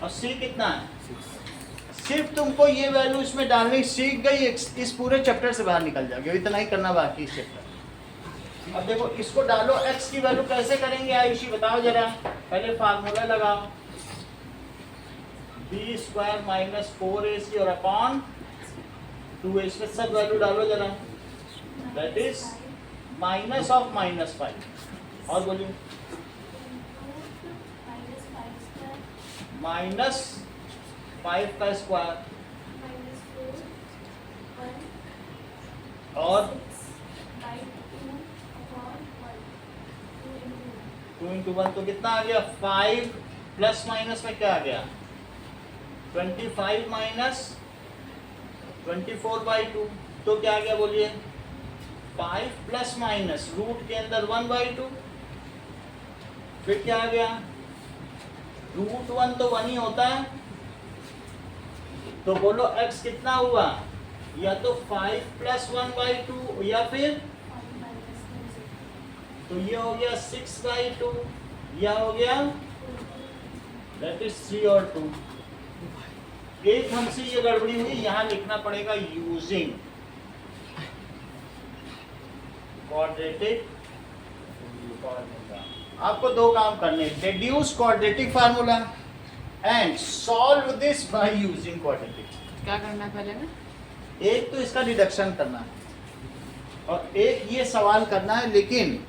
और c कितना है, सिर्फ तुमको ये वैल्यू इसमें डालनी सीख गई, इस पूरे चैप्टर से बाहर निकल जाओगे, इतना ही करना बाकी इस चैप्टर। अब देखो इसको डालो, x की वैल्यू कैसे करेंगे आयुषी बताओ जरा, पहले फार्मूला लगाओ, बी स्क्वायर माइनस 4ac और अपॉन 2a, इसमें सब वैल्यू डालो जरा, that is minus of minus 5, और बोलिए माइनस 5 का स्क्वायर और 2 into 1 तो कितना आ गया, 5 प्लस माइनस में क्या आ गया, 25 माइनस 24/2, तो क्या आ गया बोलिए, 5 प्लस माइनस रूट के अंदर 1/2, फिर क्या आ गया, रूट 1 तो 1 ही होता है, तो बोलो x कितना हुआ, या तो 5 प्लस 1/2 या फिर, तो ये हो गया 6/2, या हो गया दैट इज 3 और 2। एक हमसे ये गड़बड़ी हुई, यहाँ लिखना पड़ेगा यूजिंग क्वाड्रेटिक फार्मूला। आपको दो काम करने, deduce quadratic formula and solve this by using quadratic. क्या करना है पहले में, एक तो इसका डिडक्शन करना है और एक ये सवाल करना है, लेकिन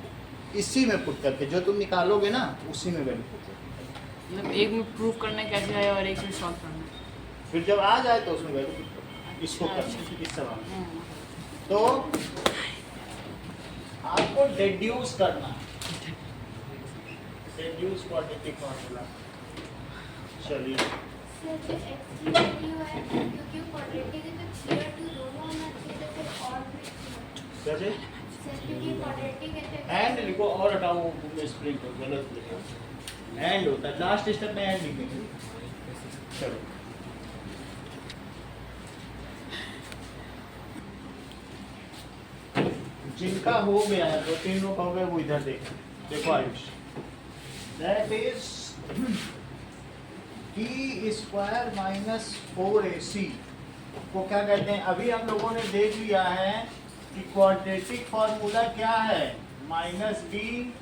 इसी में पुट करके जो तुम निकालोगे ना उसी में वैल्यू पुट करके, मतलब एक में प्रूफ करने कैसे है और एक में सॉल्व करना है, फिर जब आ जाए तो उसमें वैल्यू पुट करो, इसको करना इस सवाल में। तो आपको डिड्यूस करना है, डिड्यूस क्वाड्रेटिक फार्मूला। चलिए कैसे एंड लिखो, और हटाओ वो स्प्रिंग को गलत लिखा, एंड होता है लास्ट स्टेप में, एंड लिखेंगे। चलो जिनका हो गया है, 2-3 लोग हो गए, वो इधर देखो Ayush, that is T square minus 4ac को क्या कहते हैं? अभी हम लोगों ने देख लिया है कि क्वाड्रेटिक फॉर्मूला क्या है, minus b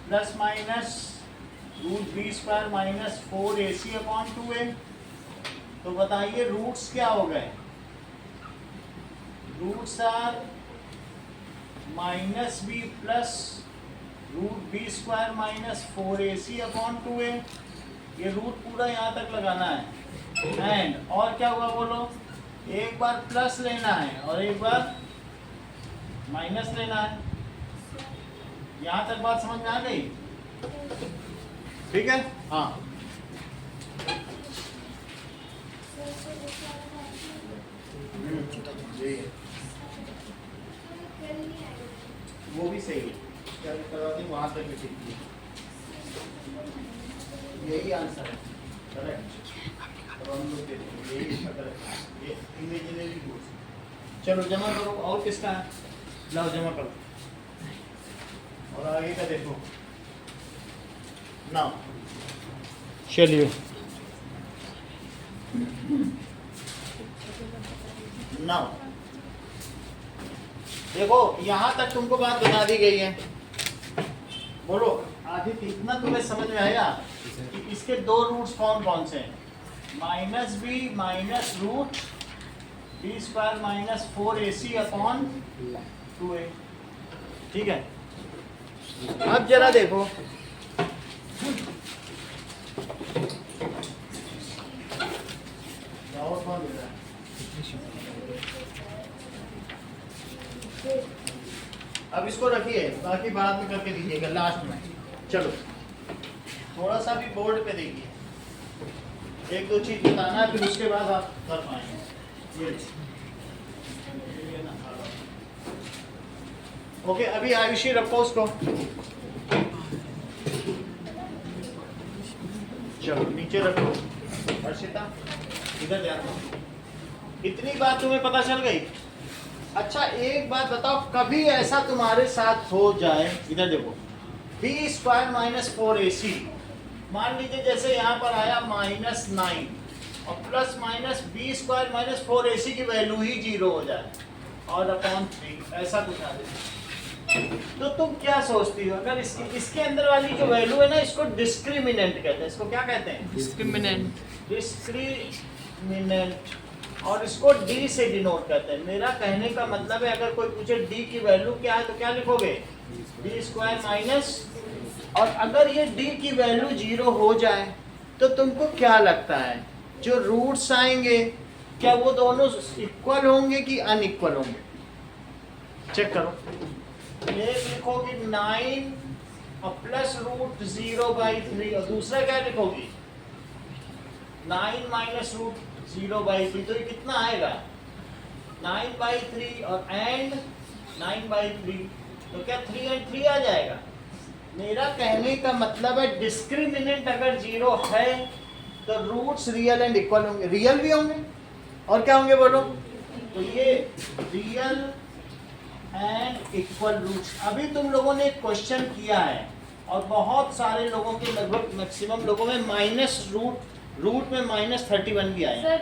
plus minus root b square minus 4ac upon 2a। तो बताइए रूट्स क्या हो गए? Roots are minus b plus root b square minus 4ac upon 2a। ये रूट पूरा यहाँ तक लगाना है। एंड और क्या हुआ बोलो? एक बार प्लस लेना है और एक बार माइनस लेना है। यहाँ तक बात समझ में आ गई? ठीक है, हाँ। जी वो भी सही है, क्या करा दी वहाँ तक भी ठीक है, यही आंसर है, करेक्ट। तो हम लोग देखते हैं यही इसका करेक्ट है, ये इमेजिनरी रूट्स। चलो जमा करो, और किसका है? लाओ जमा करो और आगे का देखो ना। चलिए ना देखो, यहाँ तक तुमको बात बता दी गई है। बोलो आगे इतना तुम्हें समझ में आया कि इसके दो रूट्स कौन कौन से हैं? Minus b minus root b square minus 4ac upon 2a। ठीक है, अब जरा देखो, और कौन मिल रहा है? अब इसको रखिए, बाकी बाद में करके दीजिएगा लास्ट में। चलो थोड़ा सा भी बोर्ड पे देखिए, एक दो चीज बताना है, फिर उसके बाद आप कर पाएंगे। ये ना, ओके, अभी आयुषी रखो उसको। चलो नीचे रखो। अर्शिता इधर ध्यान दो। इतनी बात तुम्हें पता चल गई? अच्छा एक बात बताओ, कभी ऐसा तुम्हारे साथ हो जाए, इधर देखो, बी स्क्वायर माइनस 4ac, मान लीजिए जैसे यहाँ पर आया -9 और plus minus b square minus 4ac की वैल्यू ही 0 हो जाए और अपॉन 3, ऐसा कुछ आ जाए, तो तुम क्या सोचती हो? अगर इसके अंदर वाली जो वैल्यू है ना, इसको डिस्क्रिमिनेंट कहते हैं। इसको क्या कहते हैं? डिस्क्रिमिनेंट। डिस्क्रिमिनेंट, और इसको डी से डिनोट करते हैं। मेरा कहने का मतलब है, अगर कोई पूछे डी की वैल्यू क्या है तो क्या लिखोगे? डी स्क्वायर माइनस, और अगर ये डी की वैल्यू 0 हो जाए तो तुमको क्या लगता है जो रूट्स आएंगे, क्या वो दोनों इक्वल होंगे कि अनइक्वल होंगे? चेक करो। एक लिखोगी 9 और प्लस रूट 0/3, और दूसरा क्या लिखोगी? 9 माइनस रूट 0/3, तो ये कितना आएगा? 9/3 और एंड 9/3, तो क्या 3 और 3 आ जाएगा? मेरा कहने का मतलब है डिस्क्रिमिनेंट अगर 0 है तो रूट्स रियल एंड इक्वल होंगे, रियल भी होंगे और क्या होंगे बोलो? तो ये रियल एंड इक्वल रूट्स। अभी तुम लोगों ने एक क्वेश्चन किया है और बहुत सारे लोगों के, लगभग मैक्सिमम लोगों में माइनस रूट में -31 भी आया।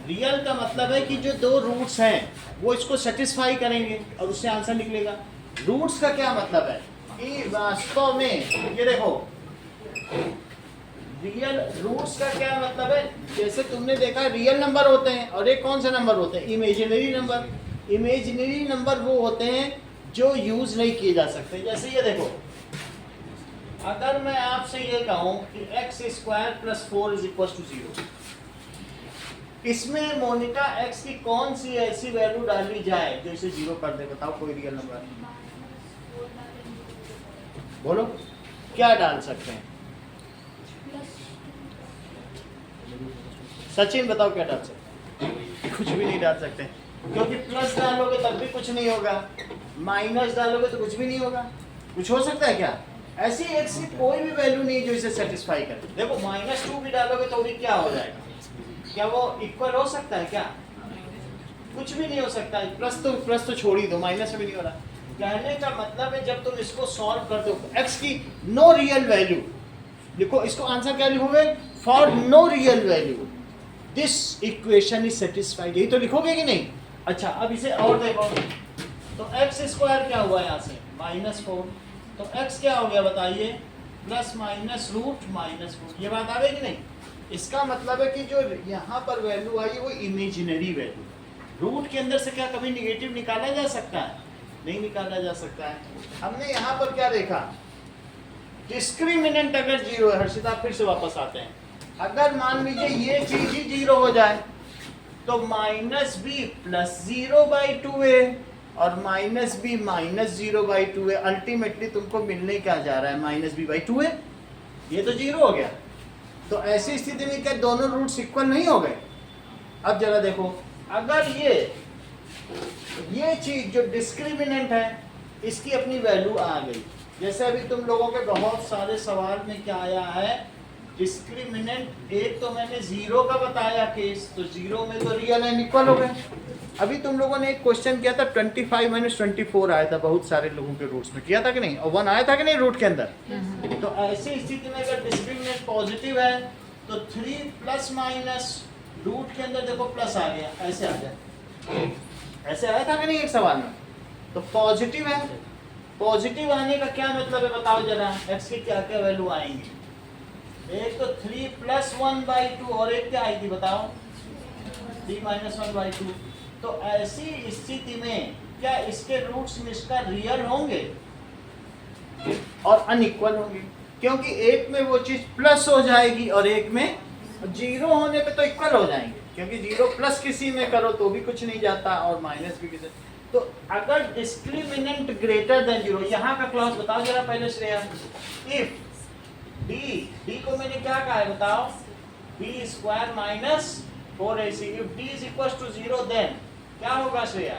रियल का मतलब है कि जो दो रूट्स हैं वो इसको सेटिस्फाई करेंगे और उससे आंसर निकलेगा। रूट्स का क्या मतलब है कि वास्तव में, ये देखो, रियल रूट्स का क्या मतलब है? जैसे तुमने देखा रियल नंबर होते हैं और एक कौन सा नंबर होते हैं? Imaginary number. इमेजिनरी नंबर वो होते हैं जो यूज नहीं किए जा सकते। जैसे ये देखो, अगर मैं आपसे ये कहूं कि x² + 4 = 0, इसमें मोनिका x की कौन सी ऐसी वैल्यू डाली जाए जो इसे 0 कर दे? बताओ कोई रियल नंबर बोलो, क्या डाल सकते हैं? सचिन बताओ क्या डाल सकते हैं? कुछ भी नहीं डाल सकते, क्योंकि प्लस डालोगे तब भी कुछ नहीं होगा, माइनस डालोगे तो कुछ भी नहीं होगा। कुछ हो सकता है क्या? ऐसी x की कोई भी वैल्यू नहीं जो इसे सेटिस्फाई करे। देखो -2 भी डालोगे तो भी क्या हो जाएगा? क्या वो इक्वल हो सकता है? क्या कुछ भी नहीं हो सकता है, प्लस तो छोड़ ही दो, माइनस में भी नहीं हो रहा। कहने का मतलब है जब तुम इसको सॉल्व करते हो, x की नो रियल वैल्यू लिखो, इसको आंसर क्या लिखोगे, for no real value this equation is satisfied, यही तो लिखोगे कि नहीं। अच्छा अब इसे और देखो, तो एक्स स्क्वायर क्या हुआ यहाँ से -4, तो x क्या हो गया बताइए, प्लस माइनस रूट -4, ये बात आ गई कि नहीं। इसका मतलब है कि जो यहाँ पर वैल्यू आई वो इमेजिनरी वैल्यू, रूट के अंदर से क्या कभी निगेटिव निकाला जा सकता है, नहीं निकाला जा सकता है। हमने यहाँ पर क्या देखा, डिस्क्रिमिनेंट अगर 0 है, हर्षिता फिर से वापस आते हैं, अगर मान लीजिए ये चीज ही 0 हो जाए तो -b + 0/2a और -b -0/2a, अल्टीमेटली तुमको मिलने क्या जा रहा है, -b/2a, ये तो 0 हो गया। तो ऐसी स्थिति में क्या दोनों रूट्स इक्वल नहीं हो गए। अब जरा देखो, अगर ये चीज जो डिस्क्रिमिनेंट है इसकी अपनी वैल्यू आ गई, जैसे अभी तुम लोगों के बहुत सारे सवाल में क्या आया है, डिस्क्रिमिनेंट, एक तो मैंने 0 का बताया केस, तो 0 में तो रियल एंड इक्वल हो गए। अभी तुम लोगों ने एक क्वेश्चन किया था 25 - 24 आया था, बहुत सारे लोगों के रूट्स में किया था कि नहीं, और 1 आया था कि नहीं रूट के अंदर। तो ऐसी स्थिति में अगर डिस्क्रिमिनेंट पॉजिटिव है तो 3 ± रूट के अंदर देखो प्लस आ गया, ऐसे आ जाए, ऐसे आया था कि नहीं एक सवाल में। तो पॉजिटिव है, पॉजिटिव आने का क्या मतलब है बताओ जरा, x की क्या क्या वैल्यू आएंगी, एक तो 3 + 1/2 और एक क्या आई थी बताओ, 3 - 1/2। तो ऐसी स्थिति में क्या इसके रूट्स में इसका रियल होंगे और अनइक्वल होंगे, क्योंकि एक में वो चीज प्लस हो जाएगी और एक में 0 होने पे तो इक्वल हो जाएंगे, क्योंकि 0 प्लस किसी में करो तो भी कुछ नहीं जाता और माइनस भी किसी। तो अगर डिस्क्रिमिनेंट ग्रेटर देन 0, यहाँ का क्लॉज बताओ जरा पहले श्रेया, इफ d को मैंने क्या कहा है बताओ, b² - 4ac, if d = 0 then क्या होगा Shreya,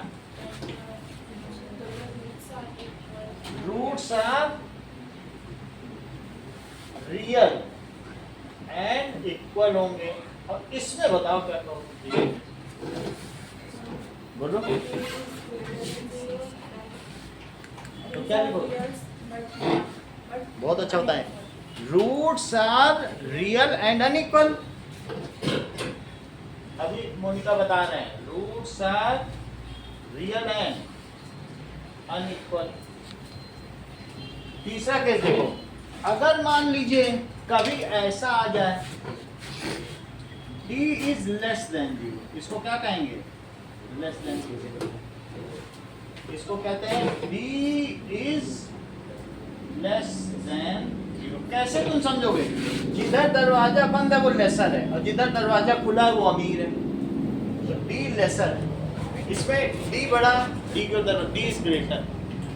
roots are real and equal होंगे। और इसमें बताओ क्या कहोगे, बोलो तो क्या लिखोगे, बहुत अच्छा होता है, roots are real and unequal. अभी मोनिका बता रहे हैं roots are real and unequal. तीसरा केस देखो, अगर मान लीजिए कभी ऐसा आ जाए d इज लेस देन 0, इसको क्या कहेंगे, लेस देन 0, इसको कहते हैं d इज लेस देन 0। कैसे तुम समझोगे, जिधर दरवाजा बंद है वो लेसर है और जिधर दरवाजा खुला है वो अमीर है, तो d लेसर है, इसमें d बड़ा, d के उधर d इज ग्रेटर,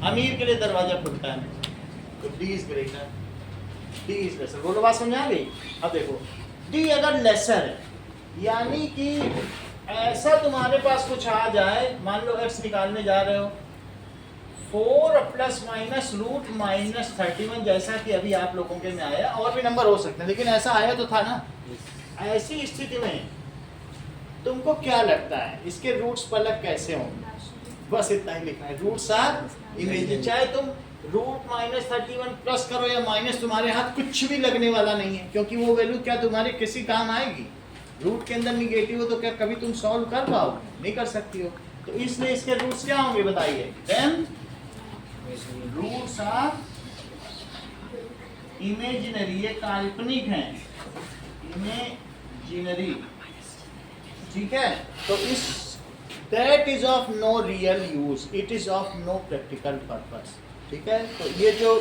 अमीर के लिए दरवाजा खुलता है तो d is greater, d is lesser. बोलो बात समझ आ गई। अब देखो d अगर लेसर है, यानी कि ऐसा तुम्हारे पास कुछ आ जाए, मान लो x निकालने जा रहे हो, 4 ± रूट -31, जैसा कि अभी आप लोगों के में आया, और भी नंबर हो सकते हैं लेकिन ऐसा आया तो था ना। ऐसी स्थिति में तुमको क्या लगता है इसके रूट्स पलक कैसे होंगे, बस इतना ही लिखना है, रूट्स आर इमेजिन, चाहे तुम रूट -31 प्लस करो या माइनस, तुम्हारे हाथ कुछ भी लगने वाला नहीं है, क्योंकि वो वैल्यू क्या तुम्हारे किसी काम आएगी, रूट के अंदर निगेटिव हो तो क्या कभी तुम सॉल्व कर पाओगे, नहीं कर सकती हो। तो इसलिए इसके रूट्स क्या होंगे बताइए, देन रूट्स आर इमेजिनरी, ये काल्पनिक हैं, इमेजिनरी, ठीक है। तो इस that is of no real use, it is of no practical purpose, ठीक है। तो ये जो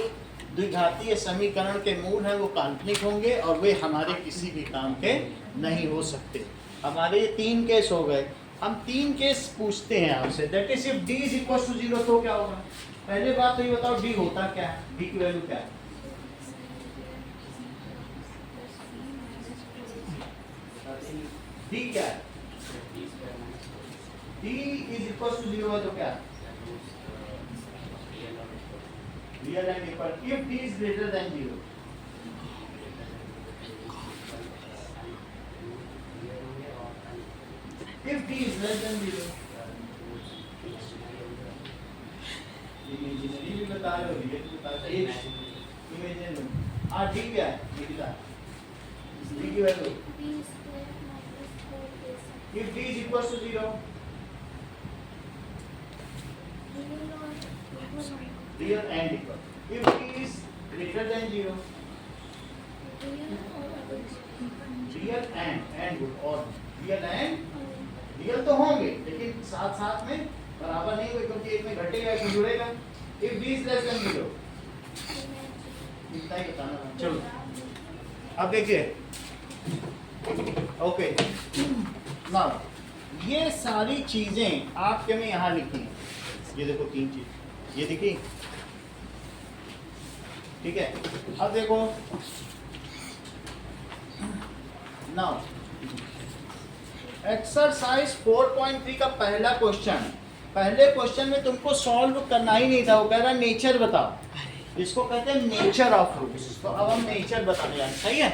द्विघातीय समीकरण के मूल हैं वो काल्पनिक होंगे और वे हमारे किसी भी काम के नहीं हो सकते। हमारे ये 3 केस हो गए, हम 3 केस पूछते हैं आपसे, दैट इज इफ d = 0 तो क्या होगा। पहले बात तो ये बताओ d होता क्या है, d की वैल्यू क्या है, d क्या है, d = 0 है तो क्या है, real and equal, if d is greater than 0, if d is less than 0, बता रहे हो, ये तो बता रहे हो, इमेजिनरी। हाँ डी क्या है, निकिता? डी की value if d is equals to 0, real and equal. If d is greater than 0, real and good, और real तो होंगे लेकिन साथ साथ में बराबर नहीं होंगे क्योंकि एक में घटेगा एक में जुड़ेगा। If d is less than 0, इतना ही बताना था। चलो अब देखिए, ओके ना, ये सारी चीजें आपके में यहाँ लिखी हैं। ये देखो तीन चीज, ये दिखी, ठीक है। अब देखो नाउ एक्सरसाइज 4.3 का पहला क्वेश्चन, पहले क्वेश्चन में तुमको सॉल्व करना ही नहीं था, वो कह रहा नेचर बताओ, इसको कहते हैं नेचर ऑफ रूट्स। तो अब हम नेचर बताने जा रहे हैं, सही है।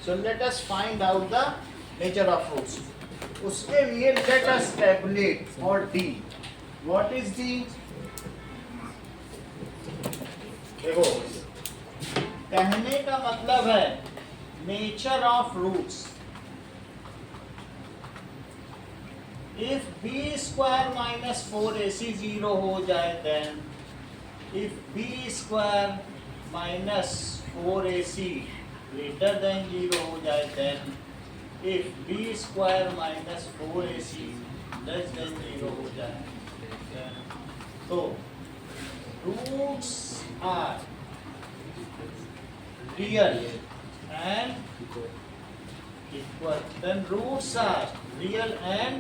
So let us find out the nature of roots. उसके लिए लेट अस टैबुलेट और डी। What is D? देखो कहने का मतलब है nature of roots. If b square minus 4ac 0 हो जाए, then if b square minus 4ac greater than 0 हो जाए, then if b square minus 4ac less than 0 हो जाए, तो roots are real and equal. Then roots are real and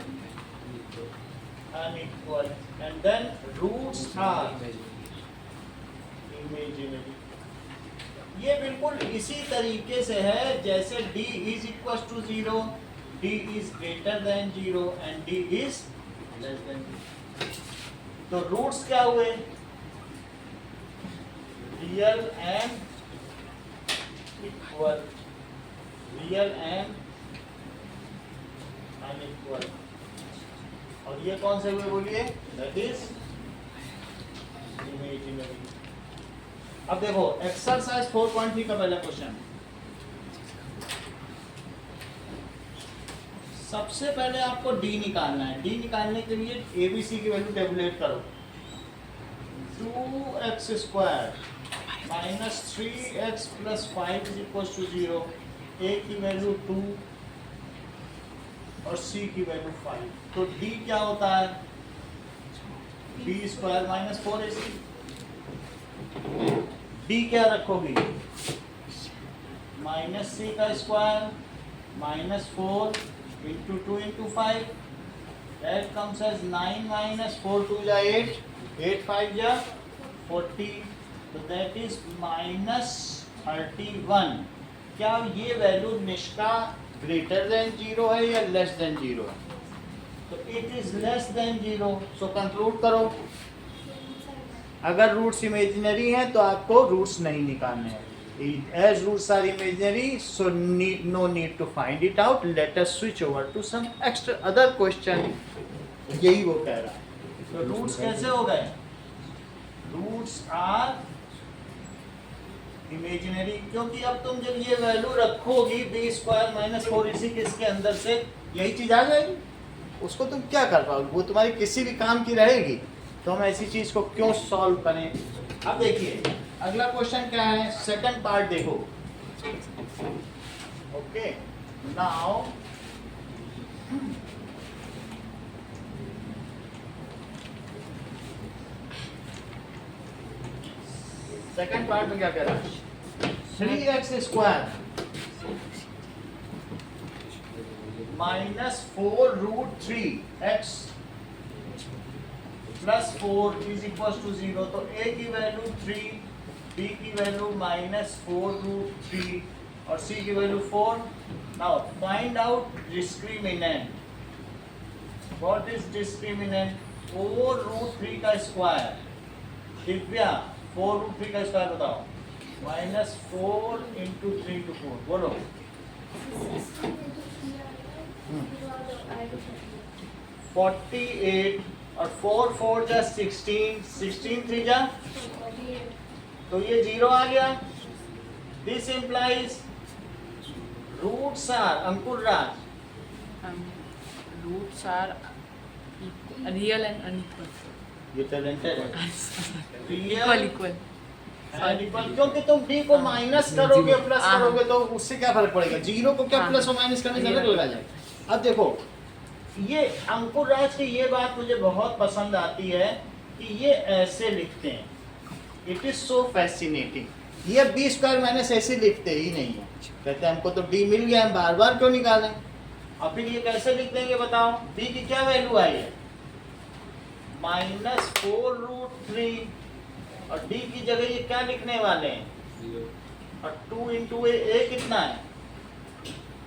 unequal, and then roots are imaginary. ये बिल्कुल इसी तरीके से है जैसे d is equal to 0, d is greater than 0 and d is less than 0। तो रूट्स क्या हुए? Real and equal, real and unequal. और ये कौन से हुए बोलिए? That is imaginary. अब देखो एक्सरसाइज 4.3 का पहला क्वेश्चन। सबसे पहले आपको डी निकालना है। डी निकालने के लिए एबीसी की वैल्यू टेबुलेट करो। 2x square minus 3x plus 5 is equal to 0। A की वैल्यू 2 और सी की वैल्यू 5। तो डी क्या होता है? B square minus 4ac। D क्या रखोगी? माइनस सी का square minus 4 into 2 into 5, that comes as 9 minus 4 2 जा 8, 8 5 जा 40, तो दैट इज माइनस 31। क्या ये वैल्यू निष्ठा ग्रेटर देन 0 है या लेस देन 0 है? तो it is less than 0। So conclude करो। अगर रूट्स इमेजिनरी हैं तो आपको रूट्स नहीं निकालने हैं। As roots are imaginary, so no need to find it out. Let us switch over to some extra other question. यही वो कह रहा है। तो रूट्स कैसे हो गए? रूट्स आर इमेजिनरी, क्योंकि अब तुम जब ये वैल्यू रखोगी बी स्क्वायर माइनस 4ac के इसके अंदर से यही चीज आ जाएगी। उसको तुम क्या कर पाओगे? वो तुम्हारी किसी भी काम की रहेगी। तो हम ऐसी चीज को क्यों सॉल्व करें? अब देखिए अगला क्वेश्चन क्या है, सेकंड पार्ट देखो। ओके नाउ सेकंड पार्ट में क्या कह रहा है? 3x square minus 4 root 3x plus 4 is equal to 0। तो a की वैल्यू 3, b की वैल्यू माइनस 4 रूट 3 और c की value 4। Now find out discriminant. What is discriminant? 4 root 3 का स्क्वायर। दिव्या 4 रूट 3 का स्क्वायर बताओ। माइनस 4 इंटू 3 टू 4 बोलो। 48 और 4 4 जा 16, 16 3 जा, तो ये 0 आ गया। This implies roots are, Ankur Raj, Roots are real and unequal. ये टैलेंटेड है। Equal, equal. क्योंकि तुम d को माइनस करोगे प्लस करोगे तो उससे क्या फर्क पड़ेगा, जीरो को क्या प्लस और माइनस करने से अलग लगा जाएगा। अब देखो ये अंकुर राज की ये बात मुझे बहुत पसंद आती है कि ये ऐसे लिखते हैं, इट इज सो फैसिनेटिंग। ये बी स्क्वायर माइनस ऐसे लिखते ही नहीं है, कहते हैं हमको तो डी मिल गया, हम बार बार क्यों निकालें। और फिर ये कैसे लिख देंगे बताओ, बी की क्या वैल्यू आई है, -4√3, और डी की जगह ये क्या लिखने वाले हैं, 0. और 2 इंटू ए कितना है,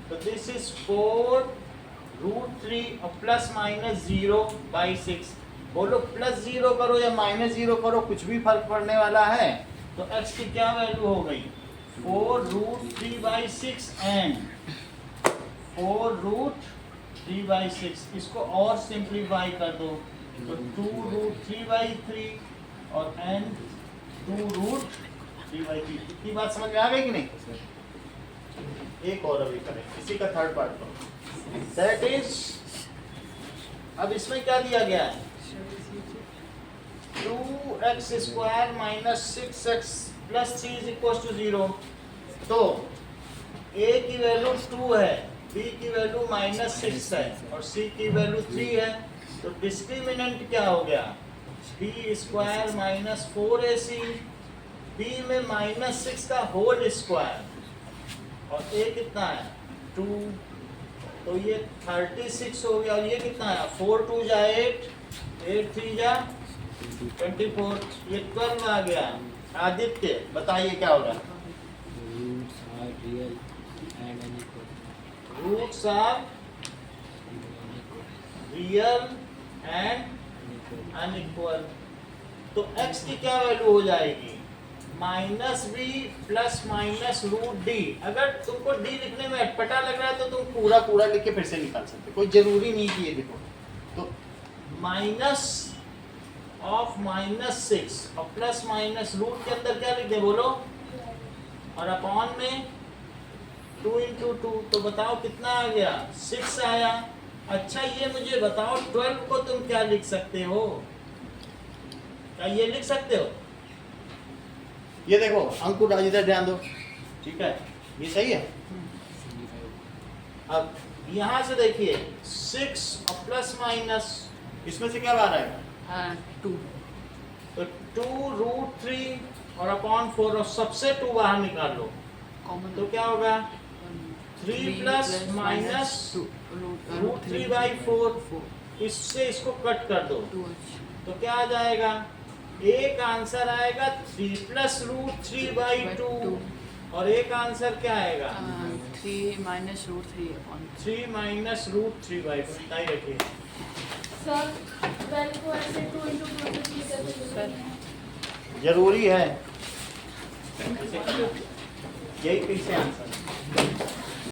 तो दिस इज 4√3 और प्लस माइनस 0/6। बोलो प्लस 0 करो या माइनस 0 करो कुछ भी फर्क पड़ने वाला है। तो x की क्या वैल्यू हो गई, 4√3/6 एंड 4√3/6। इसको और सिंप्लीफाई कर दो तो 2√3/3 और n 2√3/3। इतनी बात समझ में आ गई कि नहीं। एक और अभी करें, इसी का थर्ड पार्ट करो, दैट इज, अब इसमें क्या दिया गया है, 2x² माइनस 6x प्लस 3 = 0। तो a की वैल्यू 2 है, b की वैल्यू -6 है और c की वैल्यू 3 है। तो डिस्क्रिमिनेंट क्या हो गया, b² माइनस 4ac, b में -6 का होल स्क्वायर और a कितना है 2, तो ये 36 हो गया। और ये कितना है, 4 2 जा 8, 8 3 जा 24, ये 12 आ गया। आदित्य बताइए क्या होगा, Roots are real and unequal. Roots are real and Unequal. Unequal. तो x की क्या वैल्यू हो जाएगी, -b प्लस माइनस √d। अगर तुमको d लिखने में अटपटा लग रहा है तो तुम पूरा पूरा लिख के फिर से निकाल सकते, कोई जरूरी नहीं कि ये लिखो। तो माइनस ऑफ -6 और प्लस माइनस रूट के अंदर क्या लिख दे बोलो, और अपॉन में 2 इंटू 2, तो बताओ कितना आ गया, 6 आया। अच्छा ये मुझे बताओ 12 को तुम क्या लिख सकते हो, क्या ये लिख सकते हो, ये देखो अंकुर राज इधर ध्यान दो, ठीक है ये सही है। अब यहाँ से देखिए 6 और प्लस माइनस, इसमें से क्या बाहर आएगा, 2. तो 2√3 और अपॉन 4, और सबसे 2 बाहर निकाल लो Common. तो क्या होगा, 3 प्लस माइनस √3/4। इससे इसको कट कर दो 2. तो क्या आ जाएगा, एक आंसर आएगा 3 प्लस √3/2 और एक आंसर क्या आएगा 3 minus √3 upon 3 माइनस √3/2। इतना ही रखिए। सर 12 को ऐसे 2 into 2 से लिख सकते हैं। जरूरी है, यही कैसे आंसर